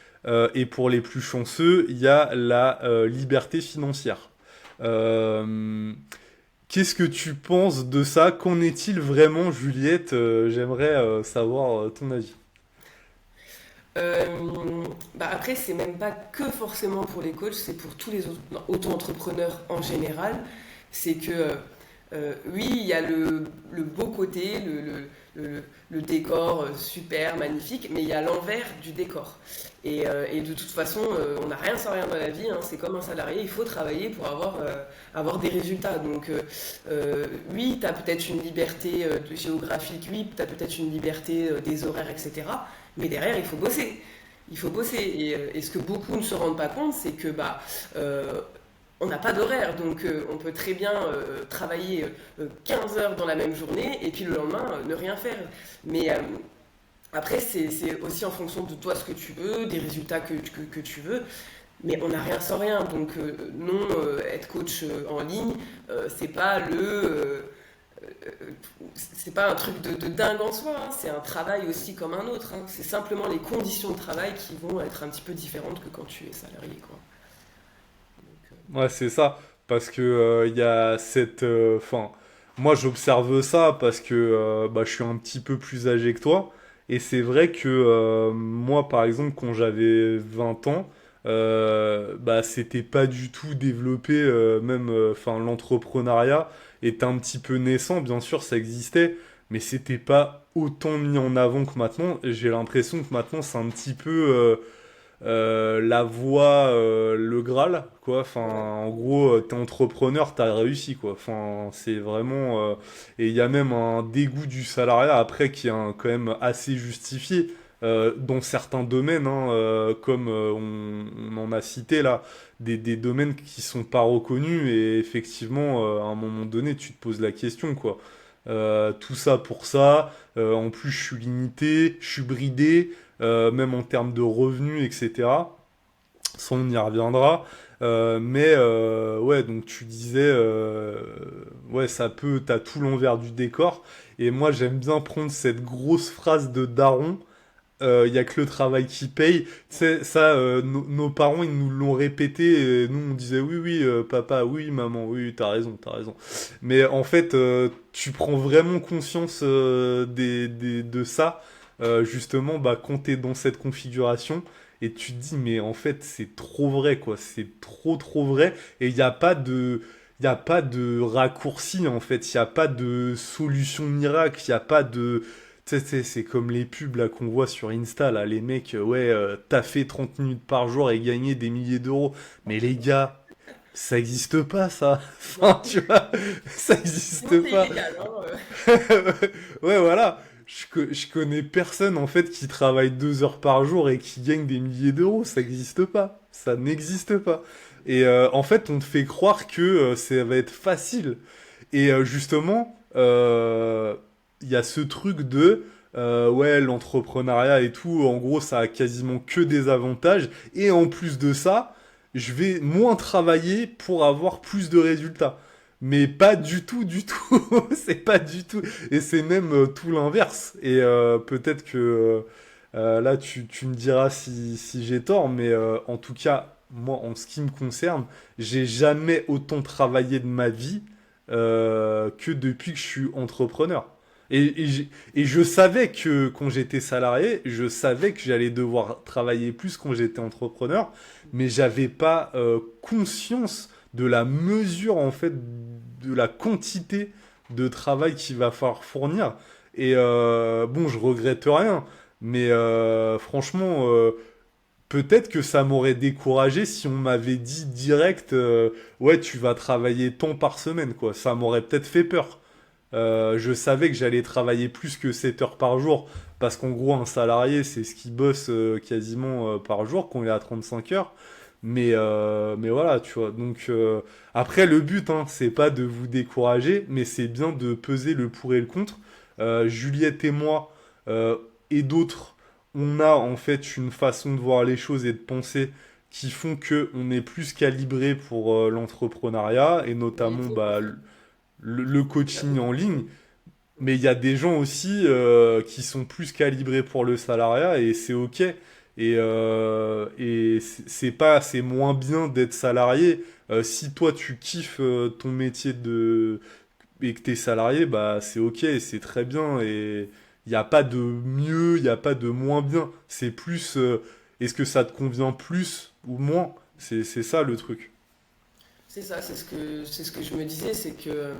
et pour les plus chanceux, il y a la liberté financière. Euh, Qu'est-ce que tu penses de ça? Qu'en est-il vraiment, Juliette? J'aimerais savoir ton avis. Bah après, c'est même pas que forcément pour les coachs, c'est pour tous les auto-entrepreneurs en général. C'est que oui, il y a le beau côté, le décor super magnifique, mais il y a l'envers du décor. Et de toute façon, on n'a rien sans rien dans la vie, hein, c'est comme un salarié, il faut travailler pour avoir des résultats. Donc oui, tu as peut-être une liberté géographique, oui, tu as peut-être une liberté des horaires, etc. Mais derrière, il faut bosser. Il faut bosser. Et ce que beaucoup ne se rendent pas compte, c'est que euh, on n'a pas d'horaire. Donc on peut très bien travailler 15 heures dans la même journée et puis le lendemain ne rien faire. Mais après, c'est aussi en fonction de toi ce que tu veux, des résultats que tu veux. Mais on n'a rien sans rien. Donc non, être coach en ligne, c'est pas c'est pas un truc de dingue en soi, hein. C'est un travail aussi comme un autre, hein. C'est simplement les conditions de travail qui vont être un petit peu différentes que quand tu es salarié, quoi. Donc, Ouais, c'est ça. Parce que il y a cette. Enfin, moi, j'observe ça parce que bah, je suis un petit peu plus âgé que toi. Et c'est vrai que moi, par exemple, quand j'avais 20 ans, bah, c'était pas du tout développé. Même, enfin, l'entrepreneuriat était un petit peu naissant. Bien sûr, ça existait. Mais c'était pas autant mis en avant que maintenant. J'ai l'impression que maintenant, c'est un petit peu. La voie, le Graal, quoi. Enfin, ouais. en gros, t'es entrepreneur, t'as réussi, quoi. Enfin, c'est vraiment. Et il y a même un dégoût du salariat après qui est quand même assez justifié dans certains domaines, hein, comme on en a cité là, des domaines qui sont pas reconnus et effectivement, à un moment donné, tu te poses la question, quoi. Tout ça pour ça. En plus, je suis limité, je suis bridé même en termes de revenus, etc. Ça, on y reviendra. Mais ouais, donc tu disais, ouais, ça peut, t'as tout l'envers du décor. Et moi, j'aime bien prendre cette grosse phrase de Daron. Il y a que le travail qui paye. Tu sais, ça, nos parents, ils nous l'ont répété. Et nous, on disait oui, oui, papa, oui, maman, oui, t'as raison, t'as raison. Mais en fait, tu prends vraiment conscience de ça, justement, bah, quand t'es dans cette configuration. Et tu te dis, mais en fait, c'est trop vrai, quoi. C'est trop, trop vrai. Et il y a pas de raccourci, en fait. Il n'y a pas de solution miracle. Il n'y a pas de. Tu sais, c'est comme les pubs là qu'on voit sur Insta, là, les mecs, ouais, t'as fait 30 minutes par jour et gagné des milliers d'euros. Mais les gars, ça existe pas, ça. Enfin, Non. tu vois, ça Sinon, existe c'est pas. illégal, hein. Ouais, voilà. Je connais personne, en fait, qui travaille 2 heures par jour et qui gagne des milliers d'euros. Ça n'existe pas. Ça n'existe pas. Et en fait, on te fait croire que ça va être facile. Et justement, il y a ce truc de ouais, l'entrepreneuriat et tout, en gros, ça a quasiment que des avantages. Et en plus de ça, je vais moins travailler pour avoir plus de résultats. Mais pas du tout, du tout. C'est pas du tout. Et c'est même tout l'inverse. Et peut-être que là, tu me diras si j'ai tort, mais en tout cas, moi, en ce qui me concerne, j'ai jamais autant travaillé de ma vie que depuis que je suis entrepreneur. Et je savais que quand j'étais salarié, je savais que j'allais devoir travailler plus quand j'étais entrepreneur, mais j'avais pas conscience de la mesure en fait de la quantité de travail qu'il va falloir fournir. Et bon, je regrette rien, mais franchement, peut-être que ça m'aurait découragé si on m'avait dit direct, ouais, tu vas travailler tant par semaine, quoi. Ça m'aurait peut-être fait peur. Je savais que j'allais travailler plus que 7 heures par jour, parce qu'en gros, un salarié, c'est ce qu'il bosse quasiment par jour, quand il est à 35 heures. Mais voilà, tu vois. Donc, après, le but, hein, c'est pas de vous décourager, mais c'est bien de peser le pour et le contre. Juliette et moi, euh, et d'autres, on a en fait une façon de voir les choses et de penser qui font que on est plus calibré pour l'entrepreneuriat, et Oui, notamment c'est bah, ça. le Il y a coaching en beaucoup ligne. de... Mais il y a des gens aussi qui sont plus calibrés pour le salariat et c'est ok. Et c'est moins bien d'être salarié. Si toi tu kiffes ton métier et que t'es salarié, bah c'est ok, c'est très bien. Et il n'y a pas de mieux, il n'y a pas de moins bien. C'est plus est-ce que ça te convient plus ou moins? C'est ça le truc. C'est ça, c'est ce que je me disais, c'est que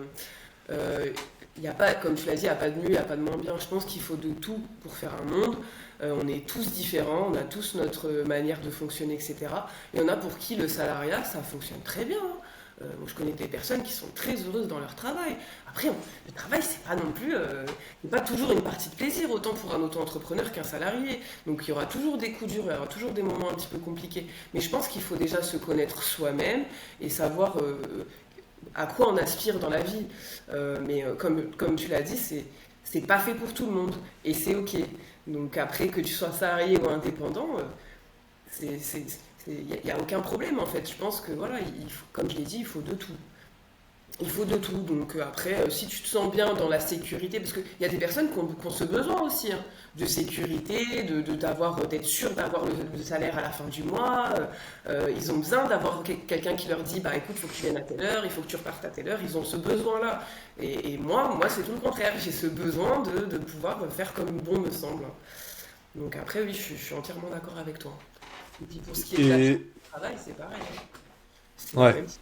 il y a pas, comme tu l'as dit, il n'y a pas de mieux, il n'y a pas de moins bien. Je pense qu'il faut de tout pour faire un monde. On est tous différents, on a tous notre manière de fonctionner, etc. Il y en a pour qui le salariat, ça fonctionne très bien, hein. Moi, je connais des personnes qui sont très heureuses dans leur travail. Après, le travail, c'est pas non plus, c'est pas toujours une partie de plaisir, autant pour un auto-entrepreneur qu'un salarié. Donc, il y aura toujours des coups durs, il y aura toujours des moments un petit peu compliqués. Mais je pense qu'il faut déjà se connaître soi-même et savoir à quoi on aspire dans la vie. Mais comme tu l'as dit, c'est pas fait pour tout le monde et c'est ok. Donc après, que tu sois salarié ou indépendant, il n'y a aucun problème en fait. Je pense que voilà, comme je l'ai dit, il faut de tout. Il faut de tout. Donc après, si tu te sens bien dans la sécurité, parce qu'il y a des personnes qui ont ce besoin aussi, hein, de sécurité, d'être sûr d'avoir le salaire à la fin du mois. Ils ont besoin d'avoir quelqu'un qui leur dit, bah écoute, il faut que tu viennes à telle heure, il faut que tu repartes à telle heure. Ils ont ce besoin-là. Et moi c'est tout le contraire. J'ai ce besoin de pouvoir faire comme bon me semble. Donc après, oui, je suis entièrement d'accord avec toi. Et puis pour ce qui est de la charge Et de travail, c'est pareil, hein. C'est la ouais. même chose.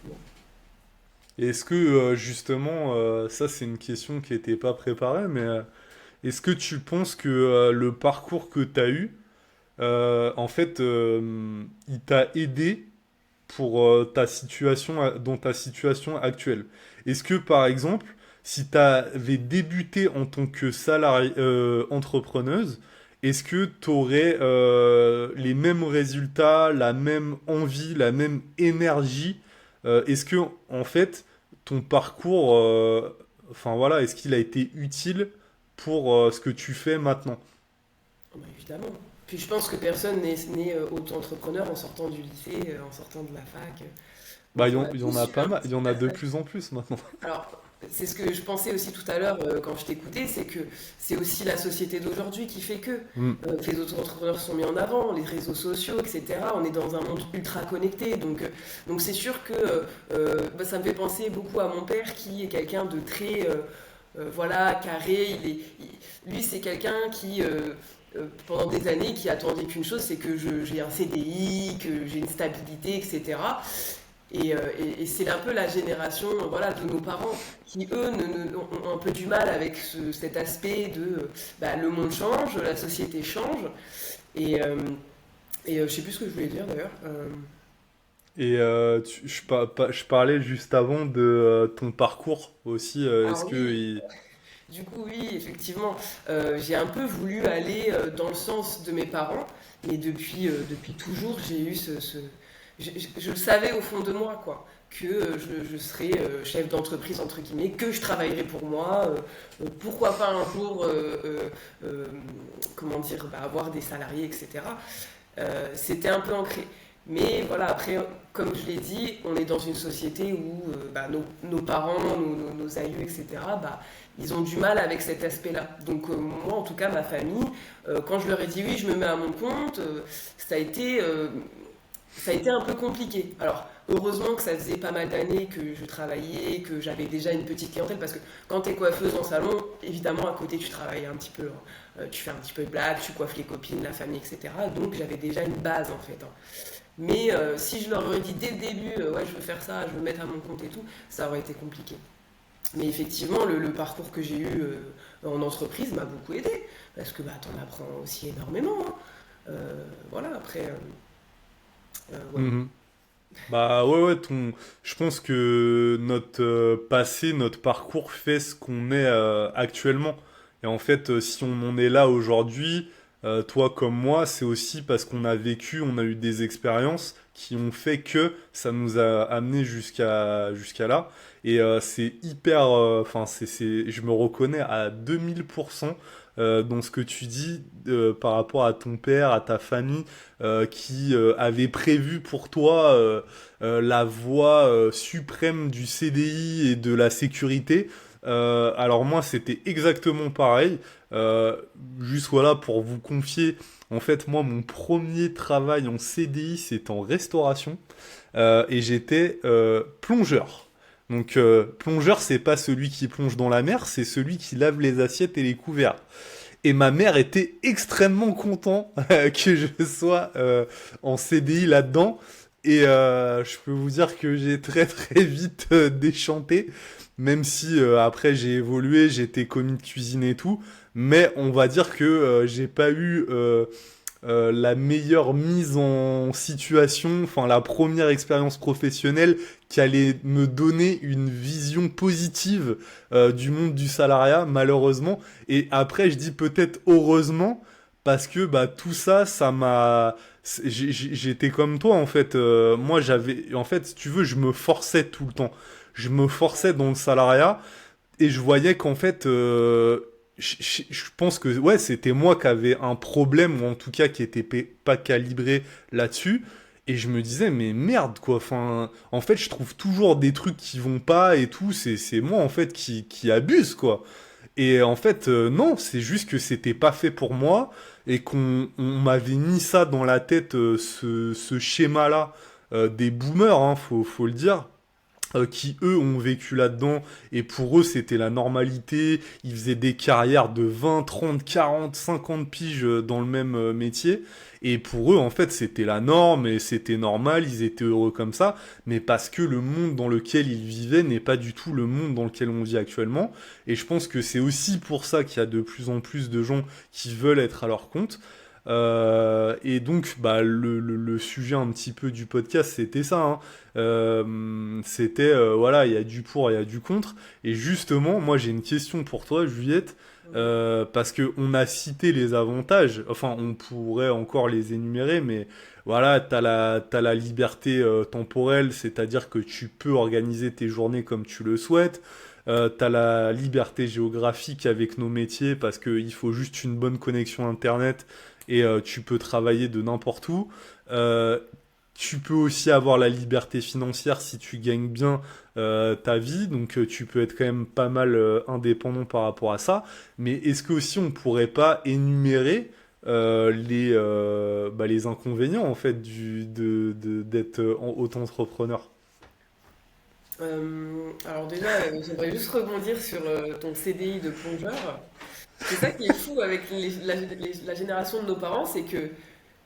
Est-ce que justement, ça c'est une question qui n'était pas préparée, mais est-ce que tu penses que le parcours que tu as eu, en fait, il t'a aidé pour dans ta situation actuelle? Est-ce que par exemple, si tu avais débuté en tant que salarié, entrepreneuse, est-ce que tu aurais les mêmes résultats, la même envie, la même énergie? Est-ce que en fait ton parcours, enfin voilà, est-ce qu'il a été utile pour ce que tu fais maintenant? Ah bah, évidemment. Puis je pense que personne n'est né auto-entrepreneur en sortant du lycée, en sortant de la fac. Bah, Donc on a il y en tous a eu pas un mal, il petit y en a de passage. plus en plus maintenant. Alors, c'est ce que je pensais aussi tout à l'heure quand je t'écoutais, c'est que c'est aussi la société d'aujourd'hui qui fait que les auto-entrepreneurs sont mis en avant, les réseaux sociaux, etc. On est dans un monde ultra connecté, donc c'est sûr que bah, ça me fait penser beaucoup à mon père qui est quelqu'un de très voilà, carré. Lui, c'est quelqu'un qui, pendant des années, qui attendait qu'une chose, c'est que j'ai un CDI, que j'ai une stabilité, etc. Et c'est un peu la génération voilà, de nos parents qui, eux, ont un peu du mal avec cet aspect de bah, le monde change, la société change. Et, euh, je sais plus ce que je voulais dire d'ailleurs. Et je parlais juste avant de ton parcours aussi. Est-ce Ah que oui, du coup, oui, effectivement, j'ai un peu voulu aller dans le sens de mes parents, mais depuis toujours, j'ai eu je le savais au fond de moi, quoi, que je serais chef d'entreprise, entre guillemets, que je travaillerais pour moi, pourquoi pas un jour, comment dire, bah, avoir des salariés, etc. C'était un peu ancré. Mais voilà, après, comme je l'ai dit, on est dans une société où bah, nos parents, nos aïeux, etc., bah, ils ont du mal avec cet aspect-là. Donc moi, en tout cas, ma famille, quand je leur ai dit oui, je me mets à mon compte, ça a été un peu compliqué. Alors, heureusement que ça faisait pas mal d'années que je travaillais, que j'avais déjà une petite clientèle, parce que quand tu es coiffeuse en salon, évidemment, à côté, tu travailles un petit peu, hein. Tu fais un petit peu de blagues, tu coiffes les copines, la famille, etc. Donc, j'avais déjà une base, en fait, hein. Mais si je leur aurais dit dès le début, ouais, je veux faire ça, je veux me mettre à mon compte et tout, ça aurait été compliqué. Mais effectivement, le parcours que j'ai eu en entreprise m'a beaucoup aidé, parce que bah, t'en apprends aussi énormément, hein. Voilà, après, ouais. Mhm. Bah ouais, ouais, je pense que notre passé, notre parcours fait ce qu'on est actuellement. Et en fait, si on en est là aujourd'hui, toi comme moi, c'est aussi parce qu'on a vécu, on a eu des expériences qui ont fait que ça nous a amené jusqu'à là. Et c'est hyper, enfin, je me reconnais à 2000% dans ce que tu dis par rapport à ton père, à ta famille, qui avait prévu pour toi la voie suprême du CDI et de la sécurité. Alors moi, c'était exactement pareil. Euh, Juste voilà pour vous confier, en fait, moi, mon premier travail en CDI, c'est en restauration et j'étais plongeur. Donc plongeur, c'est pas celui qui plonge dans la mer, c'est celui qui lave les assiettes et les couverts. Et ma mère était extrêmement content que je sois en CDI là-dedans. Et je peux vous dire que j'ai très très vite déchanté, même si après j'ai évolué, j'étais commis de cuisine et tout. Mais on va dire que j'ai pas eu la meilleure mise en situation, enfin la première expérience professionnelle qui allait me donner une vision positive du monde du salariat, malheureusement. Et après, je dis peut-être heureusement, parce que bah, tout ça, ça m'a... J'étais comme toi, en fait. Moi, j'avais... En fait, si tu veux, je me forçais tout le temps. Je me forçais dans le salariat et je voyais qu'en fait, je pense que ouais, c'était moi qui avais un problème, ou en tout cas qui était pas calibré là-dessus. Et je me disais, mais merde, quoi. Enfin, en fait, je trouve toujours des trucs qui vont pas et tout. C'est moi, en fait, qui abuse, quoi. Et en fait, non, c'est juste que c'était pas fait pour moi et qu'on m'avait mis ça dans la tête, ce schéma-là des boomers, hein, faut le dire qui eux ont vécu là-dedans et pour eux c'était la normalité, ils faisaient des carrières de 20, 30, 40, 50 piges dans le même métier et pour eux en fait c'était la norme et c'était normal, ils étaient heureux comme ça, mais parce que le monde dans lequel ils vivaient n'est pas du tout le monde dans lequel on vit actuellement et je pense que c'est aussi pour ça qu'il y a de plus en plus de gens qui veulent être à leur compte. Et donc, bah, le sujet un petit peu du podcast, c'était ça, hein. C'était, voilà, il y a du pour, il y a du contre. Et justement, moi, j'ai une question pour toi, Juliette, Mhm. parce que on a cité les avantages, enfin, on pourrait encore les énumérer, mais voilà, t'as la liberté temporelle, c'est-à-dire que tu peux organiser tes journées comme tu le souhaites. T'as la liberté géographique avec nos métiers parce qu'il faut juste une bonne connexion internet et tu peux travailler de n'importe où. Euh, Tu peux aussi avoir la liberté financière si tu gagnes bien ta vie, donc tu peux être quand même pas mal indépendant par rapport à ça. Mais est-ce que aussi on pourrait pas énumérer bah, les inconvénients en fait d'être auto-entrepreneur? Alors déjà, j'aimerais juste rebondir sur ton CDI de plongeur. C'est ça qui est fou avec la génération de nos parents, c'est que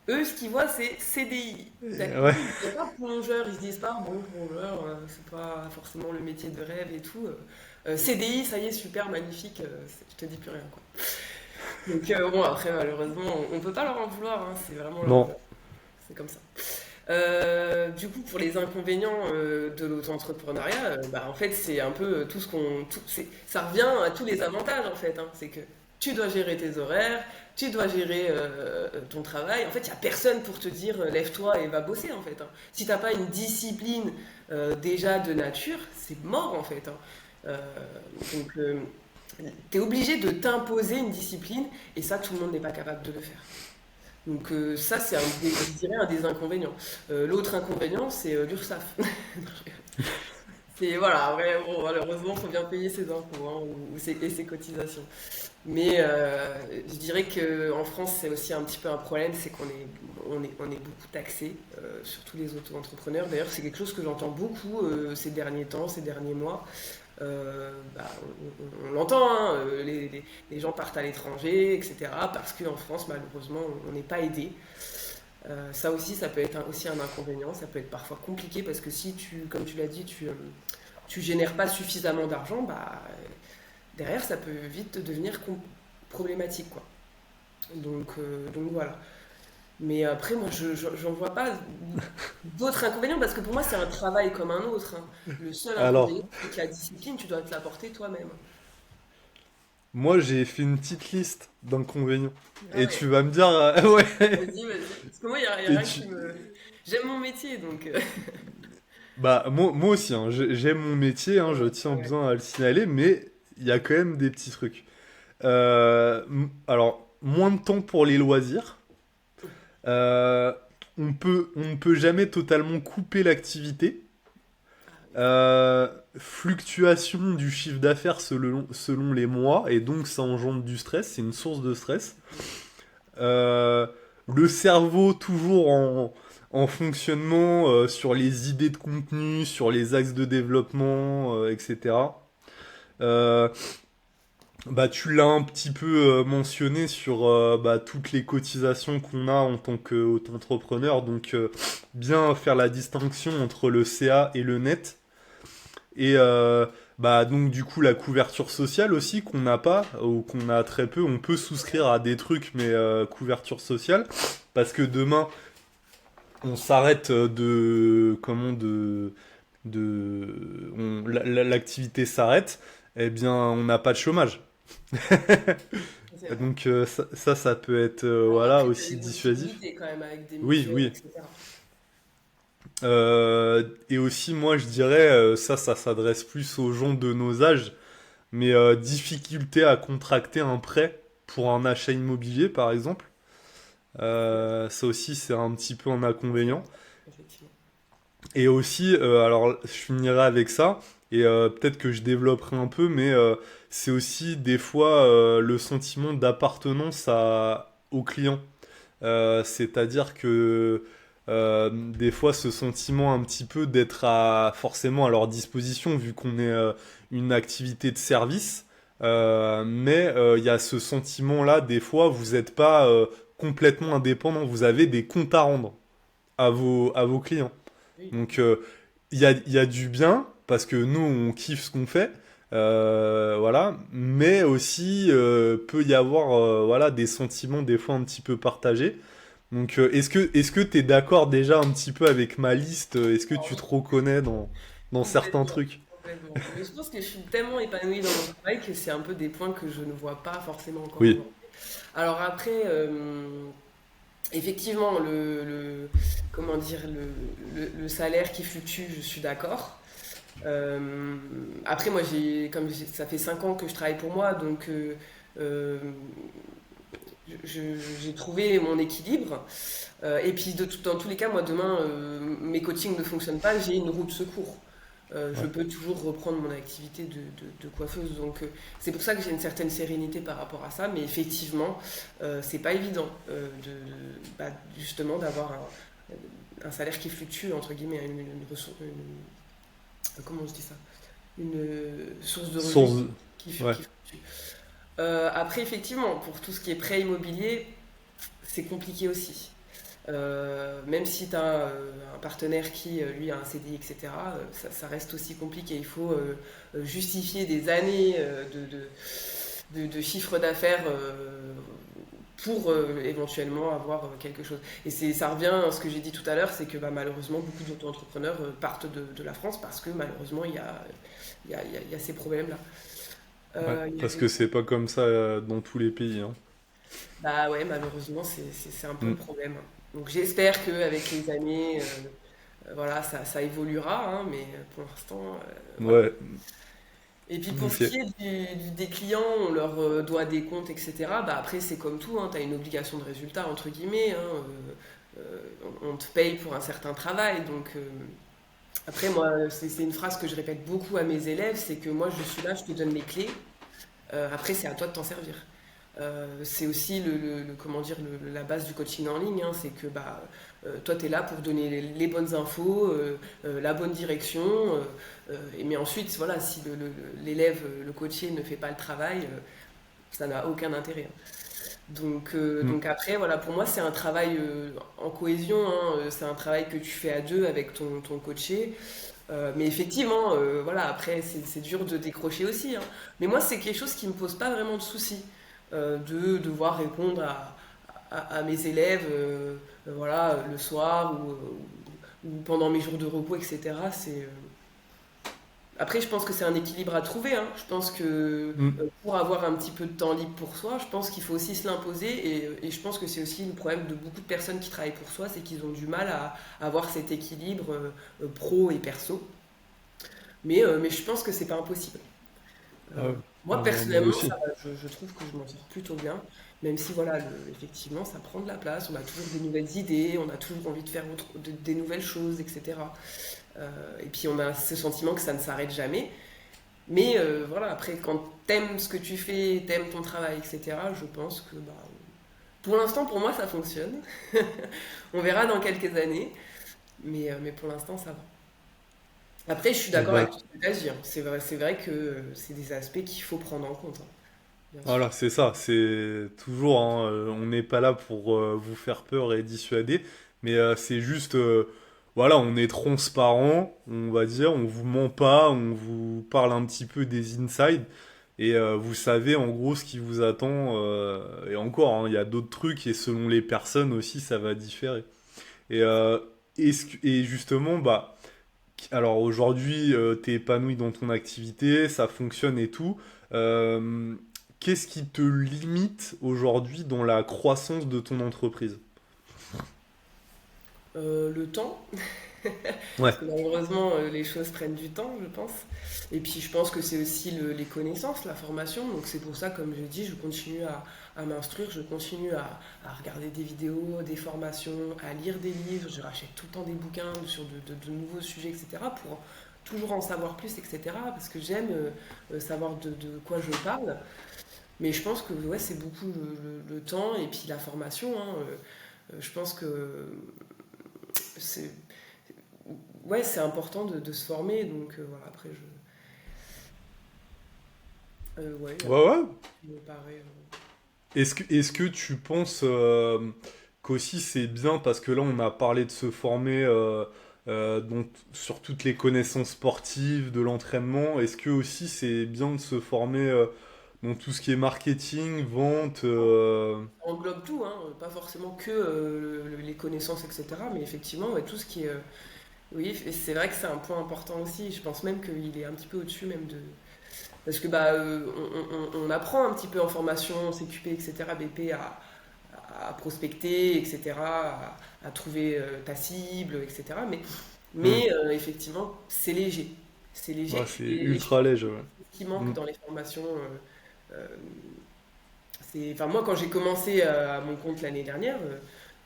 eux, ce qu'ils voient, c'est CDI. Ouais. Ils ne disent pas plongeur, ils se disent pas, bon, plongeur, c'est pas forcément le métier de rêve et tout. CDI, ça y est, super, magnifique, je te dis plus rien, quoi. Donc bon, après, malheureusement, on peut pas leur en vouloir, hein, c'est vraiment Non. c'est comme ça. Du coup, pour les inconvénients de l'auto-entrepreneuriat, bah, en fait, c'est un peu tout ce ça revient à tous les avantages, en fait, hein. C'est que tu dois gérer tes horaires, tu dois gérer ton travail. En fait, il n'y a personne pour te dire lève-toi et va bosser, en fait, hein. Si t'as pas une discipline déjà de nature, c'est mort, en fait, hein. Euh, donc, tu es obligé de t'imposer une discipline, et ça, tout le monde n'est pas capable de le faire. Donc ça, c'est je dirais un des inconvénients. L'autre inconvénient, c'est l'URSSAF. C'est voilà, après, bon, malheureusement, il faut bien payer ses impôts hein, et ses cotisations. Mais je dirais qu'en France, c'est aussi un petit peu un problème, c'est on est beaucoup taxé, surtout les auto-entrepreneurs. D'ailleurs, c'est quelque chose que j'entends beaucoup ces derniers temps, ces derniers mois. Bah, on l'entend, hein, les gens partent à l'étranger, etc. Parce qu'en France, malheureusement, on n'est pas aidé. Ça aussi, ça peut être aussi un inconvénient. Ça peut être parfois compliqué parce que si tu, comme tu l'as dit, tu génères pas suffisamment d'argent, bah, derrière, ça peut vite devenir problématique, quoi. Donc voilà. Mais après, moi, j'en vois pas d'autres inconvénients parce que pour moi, c'est un travail comme un autre, hein. Le seul Alors, inconvénient, c'est que la discipline, tu dois te l'apporter toi-même. Moi, j'ai fait une petite liste d'inconvénients. Ah Et tu ouais, vas me dire, ouais. vas-y, vas-y. Parce que moi, y a Et rien tu, qui me... J'aime mon métier, donc... Bah, moi aussi, hein, j'aime mon métier, hein, je Ah tiens ouais. bien à le signaler, mais il y a quand même des petits trucs. Alors, moins de temps pour les loisirs. Euh, on ne peut jamais totalement couper l'activité. Ah oui, ça. Fluctuation du chiffre d'affaires selon les mois, et donc ça engendre du stress, c'est une source de stress. Mm. Euh, le cerveau toujours en fonctionnement sur les idées de contenu, sur les axes de développement, etc. Euh, Bah, tu l'as un petit peu mentionné sur bah, toutes les cotisations qu'on a en tant qu'auto-entrepreneur, donc bien faire la distinction entre le CA et le net. Et bah donc du coup la couverture sociale aussi qu'on n'a pas ou qu'on a très peu, on peut souscrire à des trucs mais couverture sociale parce que demain on s'arrête l'activité s'arrête, eh bien on n'a pas de chômage. C'est vrai. Donc ça peut être Bon, voilà après, tu as aussi des dissuasif. possibilités quand même avec des Oui, mutuelles, oui. etc. Et aussi moi je dirais ça s'adresse plus aux gens de nos âges. Mais difficulté à contracter un prêt pour un achat immobilier, par exemple. Ouais, Ça aussi, c'est un petit peu un inconvénient. effectivement. Et aussi, alors je finirai avec ça, et peut-être que je développerai un peu, mais c'est aussi des fois le sentiment d'appartenance au client. C'est-à-dire que des fois, ce sentiment un petit peu d'être forcément à leur disposition, vu qu'on est une activité de service, mais il y a ce sentiment-là, des fois, vous n'êtes pas complètement indépendant, vous avez des comptes à rendre à vos clients. Oui. Donc, il y a du bien, parce que nous, on kiffe ce qu'on fait, voilà, mais aussi peut y avoir voilà, des sentiments des fois un petit peu partagés. Donc, est-ce que t'es d'accord déjà un petit peu avec ma liste? Est-ce que Ah tu te oui, reconnais dans certains complètement. trucs? Complètement. Mais je pense que je suis tellement épanouie dans mon travail que c'est un peu des points que je ne vois pas forcément encore Oui, aujourd'hui. Alors après, effectivement, comment dire, le salaire qui fluctue, je suis d'accord. Euh, Après, moi, ça fait 5 ans que je travaille pour moi, donc euh, j'ai trouvé mon équilibre. Et puis, dans tous les cas, moi, demain, mes coachings ne fonctionnent pas, j'ai une roue de secours. Je ouais, peux toujours reprendre mon activité de coiffeuse. Donc, c'est pour ça que j'ai une certaine sérénité par rapport à ça. Mais effectivement, c'est pas évident bah, justement d'avoir un salaire qui fluctue, entre guillemets, comment on se dit ça? Une source de revenus source, ouais, qui fluctue. Après, effectivement, pour tout ce qui est prêt immobilier, c'est compliqué aussi. Même si tu as un partenaire qui, lui, a un CDI, etc., ça reste aussi compliqué. Il faut justifier des années de chiffre d'affaires pour éventuellement avoir quelque chose. Et ça revient à ce que j'ai dit tout à l'heure, c'est que bah, malheureusement, beaucoup d'auto-entrepreneurs partent de la France parce que malheureusement, il y a ces problèmes-là. ouais, Il y parce avait... que c'est pas comme ça dans tous les pays, hein. Bah ouais, malheureusement, c'est un peu le Mm. problème. Donc j'espère qu'avec les années, voilà, ça évoluera, hein, mais pour l'instant, voilà. Ouais, Et puis pour ce ok. qui est des clients, on leur doit des comptes, etc. Bah après, c'est comme tout, hein, tu as une obligation de résultat, entre guillemets. Hein, on te paye pour un certain travail. Donc après, moi, c'est une phrase que je répète beaucoup à mes élèves, c'est que moi, je suis là, je te donne les clés. Après, c'est à toi de t'en servir. C'est aussi comment dire, la base du coaching en ligne, hein, c'est que bah, toi, tu es là pour donner les bonnes infos, la bonne direction, mais ensuite, voilà, si l'élève, le coaché ne fait pas le travail, ça n'a aucun intérêt. Hein. Mm. Donc après, voilà, pour moi, c'est un travail en cohésion, hein, c'est un travail que tu fais à deux avec ton coaché. Mais effectivement, voilà, après, c'est dur de décrocher aussi. Hein. Mais moi, c'est quelque chose qui me pose pas vraiment de soucis de devoir répondre à mes élèves, voilà, le soir ou pendant mes jours de repos, etc. Après, je pense que c'est un équilibre à trouver, hein. Je pense que Mm. pour avoir un petit peu de temps libre pour soi, je pense qu'il faut aussi se l'imposer. Et je pense que c'est aussi le problème de beaucoup de personnes qui travaillent pour soi, c'est qu'ils ont du mal à avoir cet équilibre pro et perso. Mais je pense que c'est pas impossible. Ah Euh, ouais. Moi, Moi personnellement, ça aussi. va, je trouve que je m'en sors plutôt bien. Même si, voilà, effectivement, ça prend de la place. On a toujours des nouvelles idées, on a toujours envie de faire des nouvelles choses, etc. Et puis, on a ce sentiment que ça ne s'arrête jamais. Mais voilà, après, quand t'aimes ce que tu fais, t'aimes ton travail, etc., je pense que bah, pour l'instant, pour moi, ça fonctionne. On verra dans quelques années, mais pour l'instant, ça va. Après, je suis Et d'accord bah, avec tout ce que tu as dit, hein. C'est vrai que c'est des aspects qu'il faut prendre en compte, hein, bien sûr. voilà, c'est ça. C'est toujours, hein, on n'est pas là pour vous faire peur et dissuader, mais c'est juste, voilà, on est transparent, on va dire, on vous ment pas, on vous parle un petit peu des insides, et vous savez en gros ce qui vous attend. Et encore, hein, il y a d'autres trucs, et selon les personnes aussi, ça va différer. Et, et justement, bah, alors aujourd'hui, t'es épanoui dans ton activité, ça fonctionne et tout. Euh, Qu'est-ce qui te limite aujourd'hui dans la croissance de ton entreprise? Le temps, Ouais. parce que malheureusement, les choses prennent du temps, je pense. Et puis, je pense que c'est aussi les connaissances, la formation. Donc, c'est pour ça, comme je dis, je continue à m'instruire, je continue à regarder des vidéos, des formations, à lire des livres. Je rachète tout le temps des bouquins sur de nouveaux sujets, etc., pour toujours en savoir plus, etc., parce que j'aime savoir de quoi je parle. Mais je pense que ouais, c'est beaucoup le temps et puis la formation, hein. Je pense que c'est ouais, c'est important de se former. Donc voilà, après, ouais, Ouais, ouais. il me paraît. Est-ce que tu penses qu'aussi c'est bien parce que là on a parlé de se former sur toutes les connaissances sportives, de l'entraînement. Est-ce que aussi c'est bien de se former dans tout ce qui est marketing, vente Ça englobe tout, hein, pas forcément que les connaissances, etc. Mais effectivement, ouais, tout ce qui est. Oui, et c'est vrai que c'est un point important aussi. Je pense même qu'il est un petit peu au-dessus même de. Parce que bah, on apprend un petit peu en formation, CQP, etc., BP, à prospecter, etc., à trouver ta cible, etc. Hmm. Mais effectivement, c'est léger. C'est léger. Ouais, c'est Et je ultra pense que léger. Ouais. ce qui manque Hmm. dans les formations, euh, enfin, moi, quand j'ai commencé à mon compte l'année dernière,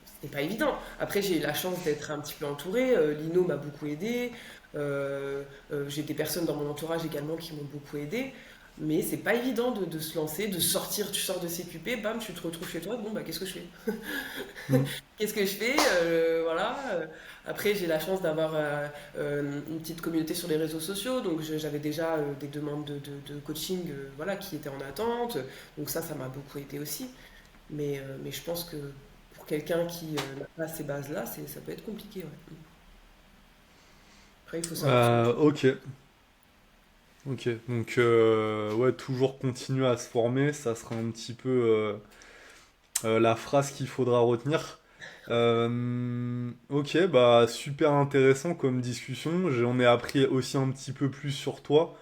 c'était pas évident. Après, j'ai eu la chance d'être un petit peu entourée. Lino m'a beaucoup aidé. J'ai des personnes dans mon entourage également qui m'ont beaucoup aidé. Mais c'est pas évident de se lancer, de sortir. Tu sors de CQP, bam, tu te retrouves chez toi. Bon, bah, qu'est-ce que je fais? Hmm. Qu'est-ce que je fais? Voilà. Après, j'ai la chance d'avoir une petite communauté sur les réseaux sociaux. Donc, j'avais déjà des demandes de coaching voilà, qui étaient en attente. Donc, ça m'a beaucoup aidé aussi. Mais je pense que pour quelqu'un qui n'a pas ces bases-là, ça peut être compliqué. Ouais. Après, il faut savoir se motiver. Ok, ok. Donc ouais, toujours continuer à se former, ça sera un petit peu la phrase qu'il faudra retenir. Ok, bah super intéressant comme discussion. J'en ai appris aussi un petit peu plus sur toi.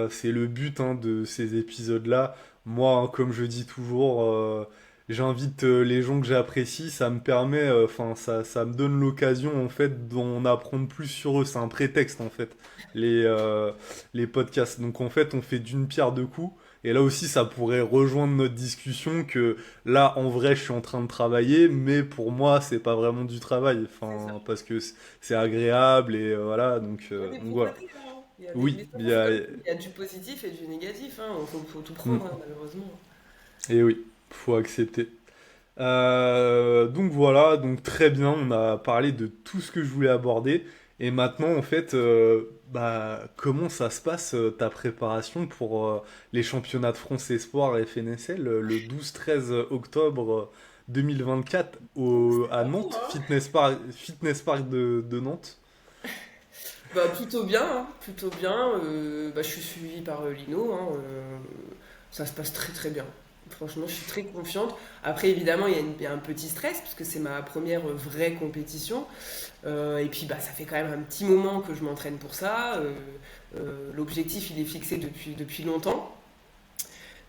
C'est le but hein, de ces épisodes-là. Moi, hein, comme je dis toujours, j'invite les gens que j'apprécie. Ça me permet, enfin, ça me donne l'occasion en fait d'en apprendre plus sur eux. C'est un prétexte en fait, les, euh, les podcasts. Donc en fait, on fait d'une pierre deux coups. Et là aussi, ça pourrait rejoindre notre discussion que là, en vrai, je suis en train de travailler, mais pour moi, c'est pas vraiment du travail. C'est ça. Enfin, parce que c'est agréable et voilà. Il y a des Donc bons voilà. côtés, hein. Mais Oui, ça, c'est comme tout. Il y a du positif et du négatif, hein. Faut tout prendre, mm, hein, malheureusement. et oui, faut accepter. Donc voilà, donc très bien, on a parlé de tout ce que je voulais aborder. Et maintenant, en fait, bah, comment ça se passe ta préparation pour les championnats de France Espoir FNSL le 12-13 octobre 2024 C'est à bientôt, Nantes, hein. Fitness Park de Nantes? Bah, plutôt bien, hein, plutôt bien. Bah, je suis suivi par Lino, hein, ça se passe très très bien. Franchement, je suis très confiante. Après, évidemment, il y a un petit stress parce que c'est ma première vraie compétition. Et puis, bah, ça fait quand même un petit moment que je m'entraîne pour ça. L'objectif, il est fixé depuis longtemps.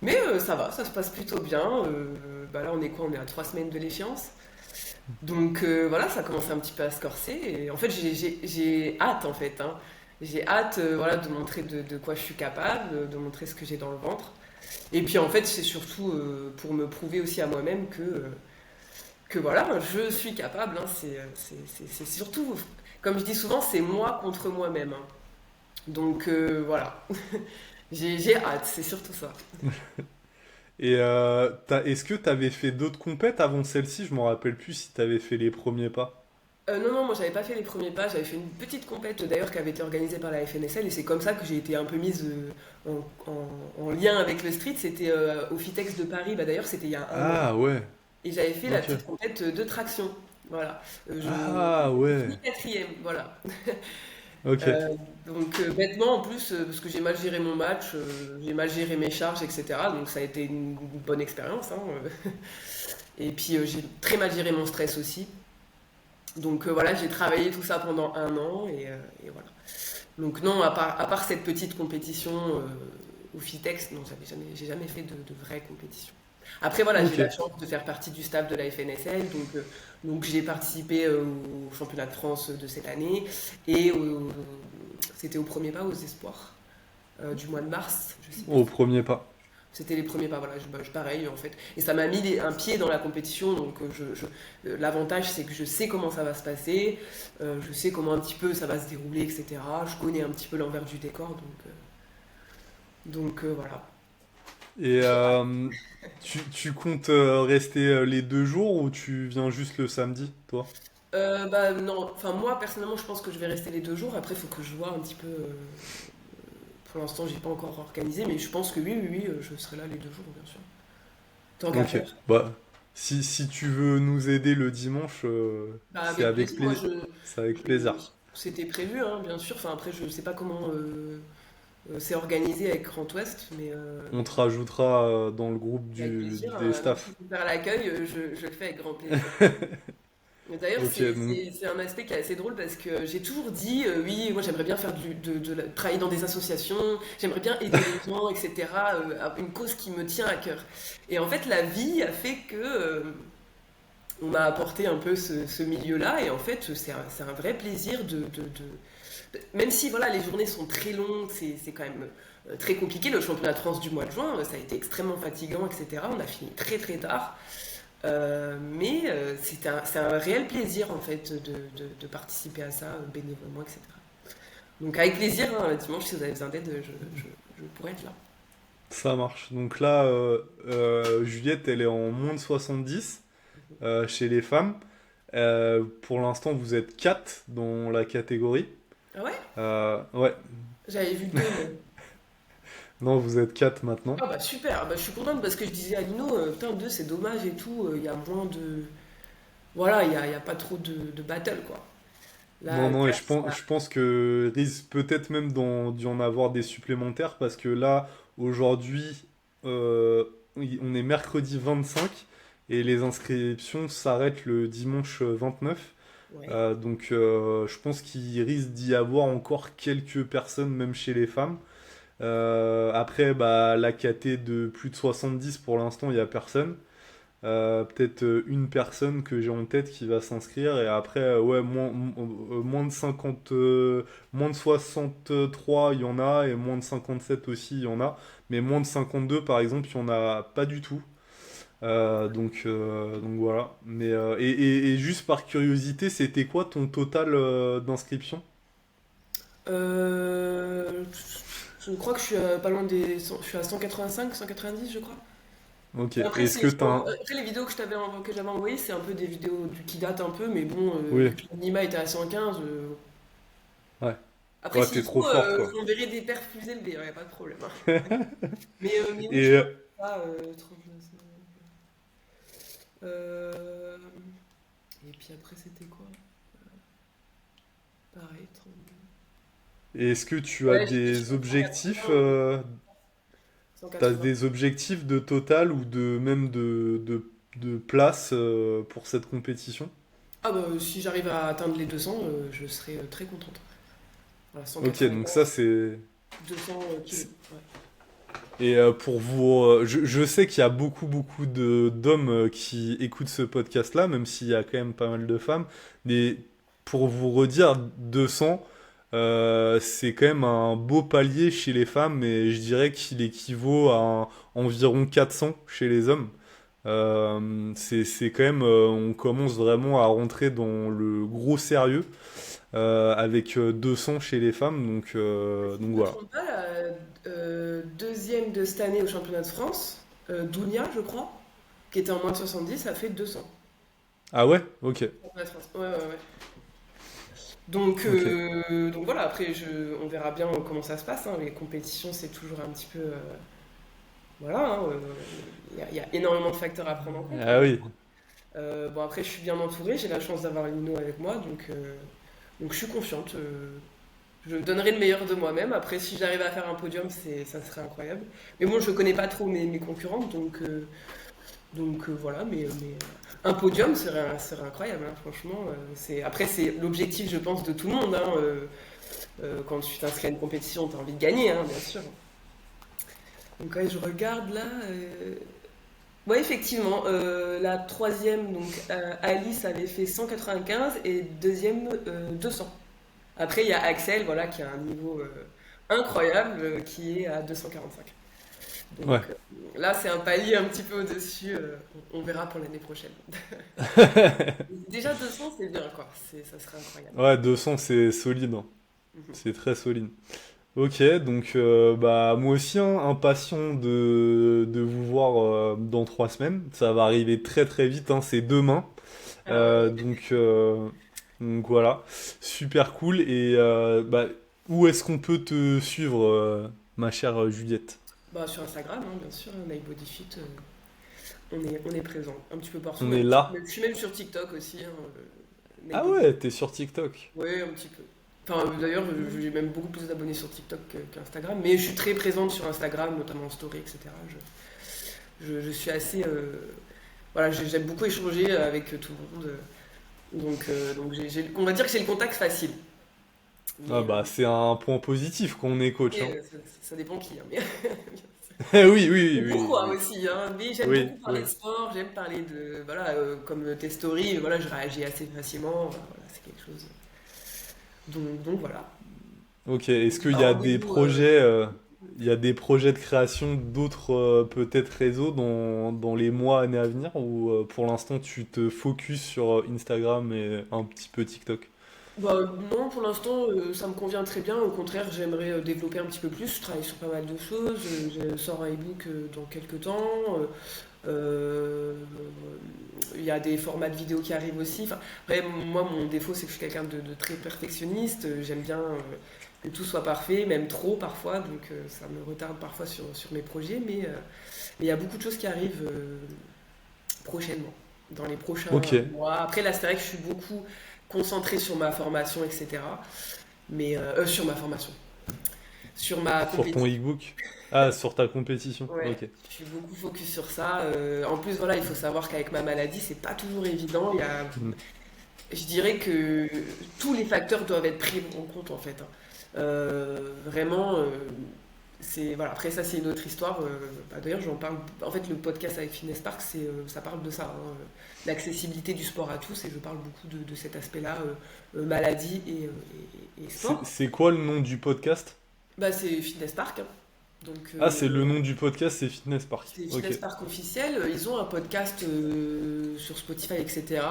Mais ça va, ça se passe plutôt bien. Bah là, on est quoi? On est à 3 semaines de l'échéance. Donc voilà, ça commence un petit peu à se corser. Et en fait, j'ai hâte, en fait, hein. J'ai hâte voilà, de montrer de quoi je suis capable, de montrer ce que j'ai dans le ventre. Et puis en fait, c'est surtout pour me prouver aussi à moi-même que voilà, je suis capable, hein. C'est surtout, comme je dis souvent, c'est moi contre moi-même, hein. Donc voilà, j'ai hâte, c'est surtout ça. Et est-ce que t'avais fait d'autres compètes avant celle-ci? Je m'en rappelle plus si t'avais fait les premiers pas. Non, non, moi j'avais pas fait les premiers pas, j'avais fait une petite compète d'ailleurs qui avait été organisée par la FNSL et c'est comme ça que j'ai été un peu mise en lien avec le street. C'était au Fitex de Paris, bah, d'ailleurs c'était il y a un an. Ah ouais, Et j'avais fait la ok. petite compète de traction. Voilà. Ah J'ai ouais, fini quatrième, voilà. ok. Euh, donc bêtement en plus, parce que j'ai mal géré mon match, j'ai mal géré mes charges, etc. Donc ça a été une bonne expérience, hein. Et puis j'ai très mal géré mon stress aussi. Donc voilà, j'ai travaillé tout ça pendant un an et voilà. Donc non, à part cette petite compétition au Fitex, non, j'ai jamais fait de vraie compétition. Après voilà, j'ai eu Ok. la chance de faire partie du staff de la FNSL, donc j'ai participé au championnat de France de cette année et c'était au premier pas aux espoirs du mois de mars, je sais plus. Au premier pas. C'était les premiers pas, voilà, pareil en fait. Et ça m'a mis un pied dans la compétition, donc l'avantage c'est que je sais comment ça va se passer, je sais comment un petit peu ça va se dérouler, etc. Je connais un petit peu l'envers du décor, donc voilà. Et tu comptes rester les 2 jours ou tu viens juste le samedi, toi? Bah non, enfin moi personnellement je pense que je vais rester les 2 jours, après il faut que je vois un petit peu, pour l'instant j'ai pas encore organisé, mais je pense que oui, oui, oui, je serai là les 2 jours bien sûr. Tant qu'à Ok. faire. Bah, si tu veux nous aider le dimanche, Bah avec plaisir, moi c'est avec plaisir. c'était prévu, hein, bien sûr, enfin après je sais pas comment c'est organisé avec Grand Ouest, mais On te rajoutera dans le groupe avec plaisir, des hein. Si staffs. vous faire l'accueil, je le fais avec grand plaisir. Mais d'ailleurs, Ok, donc, c'est un aspect qui est assez drôle parce que j'ai toujours dit, oui, moi j'aimerais bien faire travailler dans des associations, j'aimerais bien aider les gens, etc. À une cause qui me tient à cœur. Et en fait, la vie a fait que on m'a apporté un peu ce milieu-là, et en fait, c'est un vrai plaisir même si voilà, les journées sont très longues, c'est quand même très compliqué. Le championnat de France du mois de juin, ça a été extrêmement fatigant, etc. On a fini très très tard. Mais c'est un réel plaisir en fait de participer à ça bénévolement, etc. Donc avec plaisir, hein, dimanche si vous avez besoin d'aide, je pourrais être là. ça marche. Donc là, Juliette, elle est en moins de 70 chez les femmes. Pour l'instant, vous êtes 4 dans la catégorie. Ah ouais? Ouais, J'avais vu deux, moi. non, vous êtes 4 maintenant. Ah bah super, ah bah, je suis contente parce que je disais à Lino, putain, deux c'est dommage et tout, il y a moins de. Voilà, il y a pas trop de battle quoi. Non, Là, non, et quatre, ça. je pense que risque peut-être même d'y en avoir des supplémentaires parce que là, aujourd'hui, oui, on est mercredi 25 et les inscriptions s'arrêtent le dimanche 29. Ouais. Donc, je pense qu'il risque d'y avoir encore quelques personnes, même chez les femmes. Après, bah, la KT de plus de 70, pour l'instant, il n'y a personne. Peut-être une personne que j'ai en tête qui va s'inscrire et après ouais moins de 50 moins de 63 il y en a et moins de 57 aussi il y en a mais moins de 52 par exemple il y en a pas du tout. Donc voilà mais et juste par curiosité c'était quoi ton total d'inscription? Euh, je crois que je suis pas loin je suis à 185, 190 je crois. Ok, Après, est-ce que après, les vidéos que j'avais envoyées, c'est un peu des vidéos qui datent un peu, mais bon, oui, vu que l'anima était à 115, ouais, après, ouais t'es s'il trop faut, forte quoi. j'enverrai des perfs plus élevés, il n'y a pas de problème, hein. Mais oui, Et je crois que c'est ça, 39. Euh, et puis après, c'était quoi? Pareil, 30. est-ce que tu as Ouais, j'étais des sur objectifs 180, T'as 180. des objectifs de total ou de place pour cette compétition? Ah bah si j'arrive à atteindre les 200, je serai très contente. Voilà, Ok, donc ça 195, c'est... 200 kilos. c'est- Ouais. Et pour vous... je sais qu'il y a beaucoup d'hommes qui écoutent ce podcast-là, même s'il y a quand même pas mal de femmes. Mais pour vous redire, 200, c'est quand même un beau palier chez les femmes, mais je dirais qu'il équivaut à environ 400 chez les hommes. C'est quand même... on commence vraiment à rentrer dans le gros sérieux. Avec 200 chez les femmes, Si donc je me voilà. trompe pas, la deuxième de cette année au championnat de France, Dounia, je crois, qui était en moins de 70, a fait 200. Ah ouais? Ok, Championnat de France. Ouais, ouais, ouais. Donc, ok. donc voilà, après, on verra bien comment ça se passe, hein. Les compétitions, c'est toujours un petit peu. Voilà, hein, il y a énormément de facteurs à prendre en compte, Ah hein. oui, Bon, après, je suis bien entourée, j'ai la chance d'avoir Lino avec moi, donc je suis confiante. Je donnerai le meilleur de moi-même. Après, si j'arrive à faire un podium, ça serait incroyable. Mais bon, je connais pas trop mes concurrentes, donc voilà. Un podium serait incroyable, hein, franchement. Après, c'est l'objectif, je pense, de tout le monde, hein. Quand tu t'inscris à une compétition, tu as envie de gagner, hein, bien sûr. Donc ouais, je regarde là. Ouais, effectivement, la troisième, donc Alice avait fait 195 et deuxième 200. Après, il y a Axel, voilà, qui a un niveau incroyable, qui est à 245. ouais. Donc là, c'est un palier un petit peu au-dessus. On verra pour l'année prochaine. Déjà 200, c'est bien, quoi. Ça serait incroyable. Ouais, 200 c'est solide, hein. Mhm. C'est très solide. Ok, donc bah moi aussi, hein, impatient de vous voir dans 3 semaines. Ça va arriver très vite, hein, c'est demain. Ah ouais, ouais. Donc, donc voilà, super cool. Et bah, où est-ce qu'on peut te suivre, ma chère Juliette? Bah, sur Instagram, hein, bien sûr, hein, MyBodyFit, on est présent un petit peu partout. On est là. Je suis même sur TikTok aussi, hein, Ah MyBodyFit. ouais, t'es sur TikTok. Oui, un petit peu. Enfin, d'ailleurs, j'ai même beaucoup plus d'abonnés sur TikTok qu'Instagram, mais je suis très présente sur Instagram, notamment en story, etc. Je suis assez. Voilà, j'aime beaucoup échanger avec tout le monde. Donc on va dire que j'ai le contact facile. Ah Mais, bah c'est un point positif qu'on est coach, hein. ça dépend qui, hein, mais Oui, et oui, pourquoi oui, aussi, hein. Mais j'aime oui, beaucoup parler oui. de sport, j'aime parler de. Voilà, comme tes stories, voilà, je réagis assez facilement. Voilà, c'est quelque chose. Donc voilà. Ok, est-ce qu'il y a des Rendez-vous. projets, il y a des projets de création d'autres peut-être réseaux dans les mois, années à venir ou pour l'instant tu te focuses sur Instagram et un petit peu TikTok? Bah, non, pour l'instant, ça me convient très bien. Au contraire, j'aimerais développer un petit peu plus. Je travaille sur pas mal de choses. Je sors un e-book dans quelques temps. Euh, Il y a des formats de vidéos qui arrivent aussi. Enfin, après, moi, mon défaut, c'est que je suis quelqu'un de très perfectionniste. J'aime bien que tout soit parfait, même trop parfois. Donc, ça me retarde parfois sur mes projets. Mais il y a beaucoup de choses qui arrivent prochainement, dans les prochains Ok, mois. Après, là, c'est vrai que je suis beaucoup concentrée sur ma formation, etc. Mais sur ma formation, sur ma sur ton compétition. e-book? Ah, sur ta compétition, Ouais, ok. je suis beaucoup focus sur ça. En plus, voilà, il faut savoir qu'avec ma maladie, c'est pas toujours évident. Hmm. Je dirais que tous les facteurs doivent être pris en compte, en fait, hein. Vraiment, voilà. Après, ça, c'est une autre histoire. D'ailleurs, j'en parle. En fait, le podcast avec Fitness Park, ça parle de ça, hein, l'accessibilité du sport à tous, et je parle beaucoup de cet aspect-là, maladie et sport. C'est quoi le nom du podcast? Bah, c'est Fitness Park, hein. Donc, Ah, c'est le nom du podcast, c'est Fitness Park. c'est Ok, Fitness Park officiel. Ils ont un podcast sur Spotify, etc.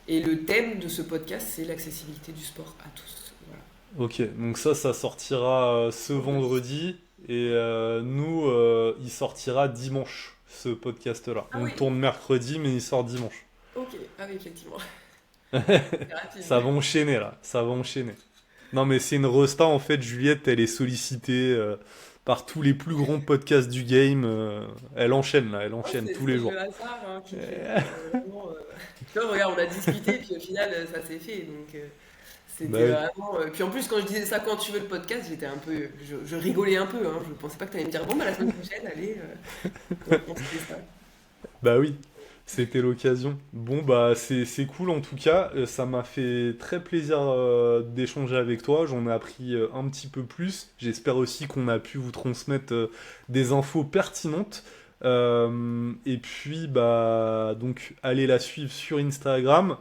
Et le thème de ce podcast, c'est l'accessibilité du sport à tous. Voilà. ok. Donc ça sortira ce Vendredi. vendredi et nous, il sortira dimanche, ce podcast-là. Ah On oui, tourne mercredi, mais il sort dimanche. ok. Ah oui, effectivement. C'est rapide. Ça va enchaîner là, ça va enchaîner. Non mais c'est une resta en fait, Juliette, elle est sollicitée par tous les plus grands podcasts du game. Elle enchaîne là, elle Oh, enchaîne c'est tous les c'est jours. le hasard, hein, qui fait que vraiment. Tu vois, regarde, on a discuté, puis au final, ça s'est fait. Donc, Bah C'était oui. vraiment. Puis en plus, quand je disais ça quand tu veux le podcast, j'étais un peu. Je rigolais un peu, hein. Je pensais pas que tu allais me dire bon, bah la semaine prochaine, allez, on se fait ça. Bah oui, c'était l'occasion. Bon, bah c'est cool en tout cas. Ça m'a fait très plaisir d'échanger avec toi. J'en ai appris un petit peu plus. J'espère aussi qu'on a pu vous transmettre des infos pertinentes. Et puis, bah, donc, allez la suivre sur Instagram.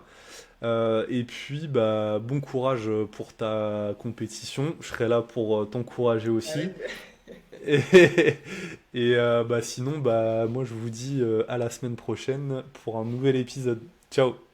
Et puis, bah, bon courage pour ta compétition. Je serai là pour t'encourager aussi. Ouais. Et, bah, sinon, bah, moi je vous dis à la semaine prochaine pour un nouvel épisode. Ciao!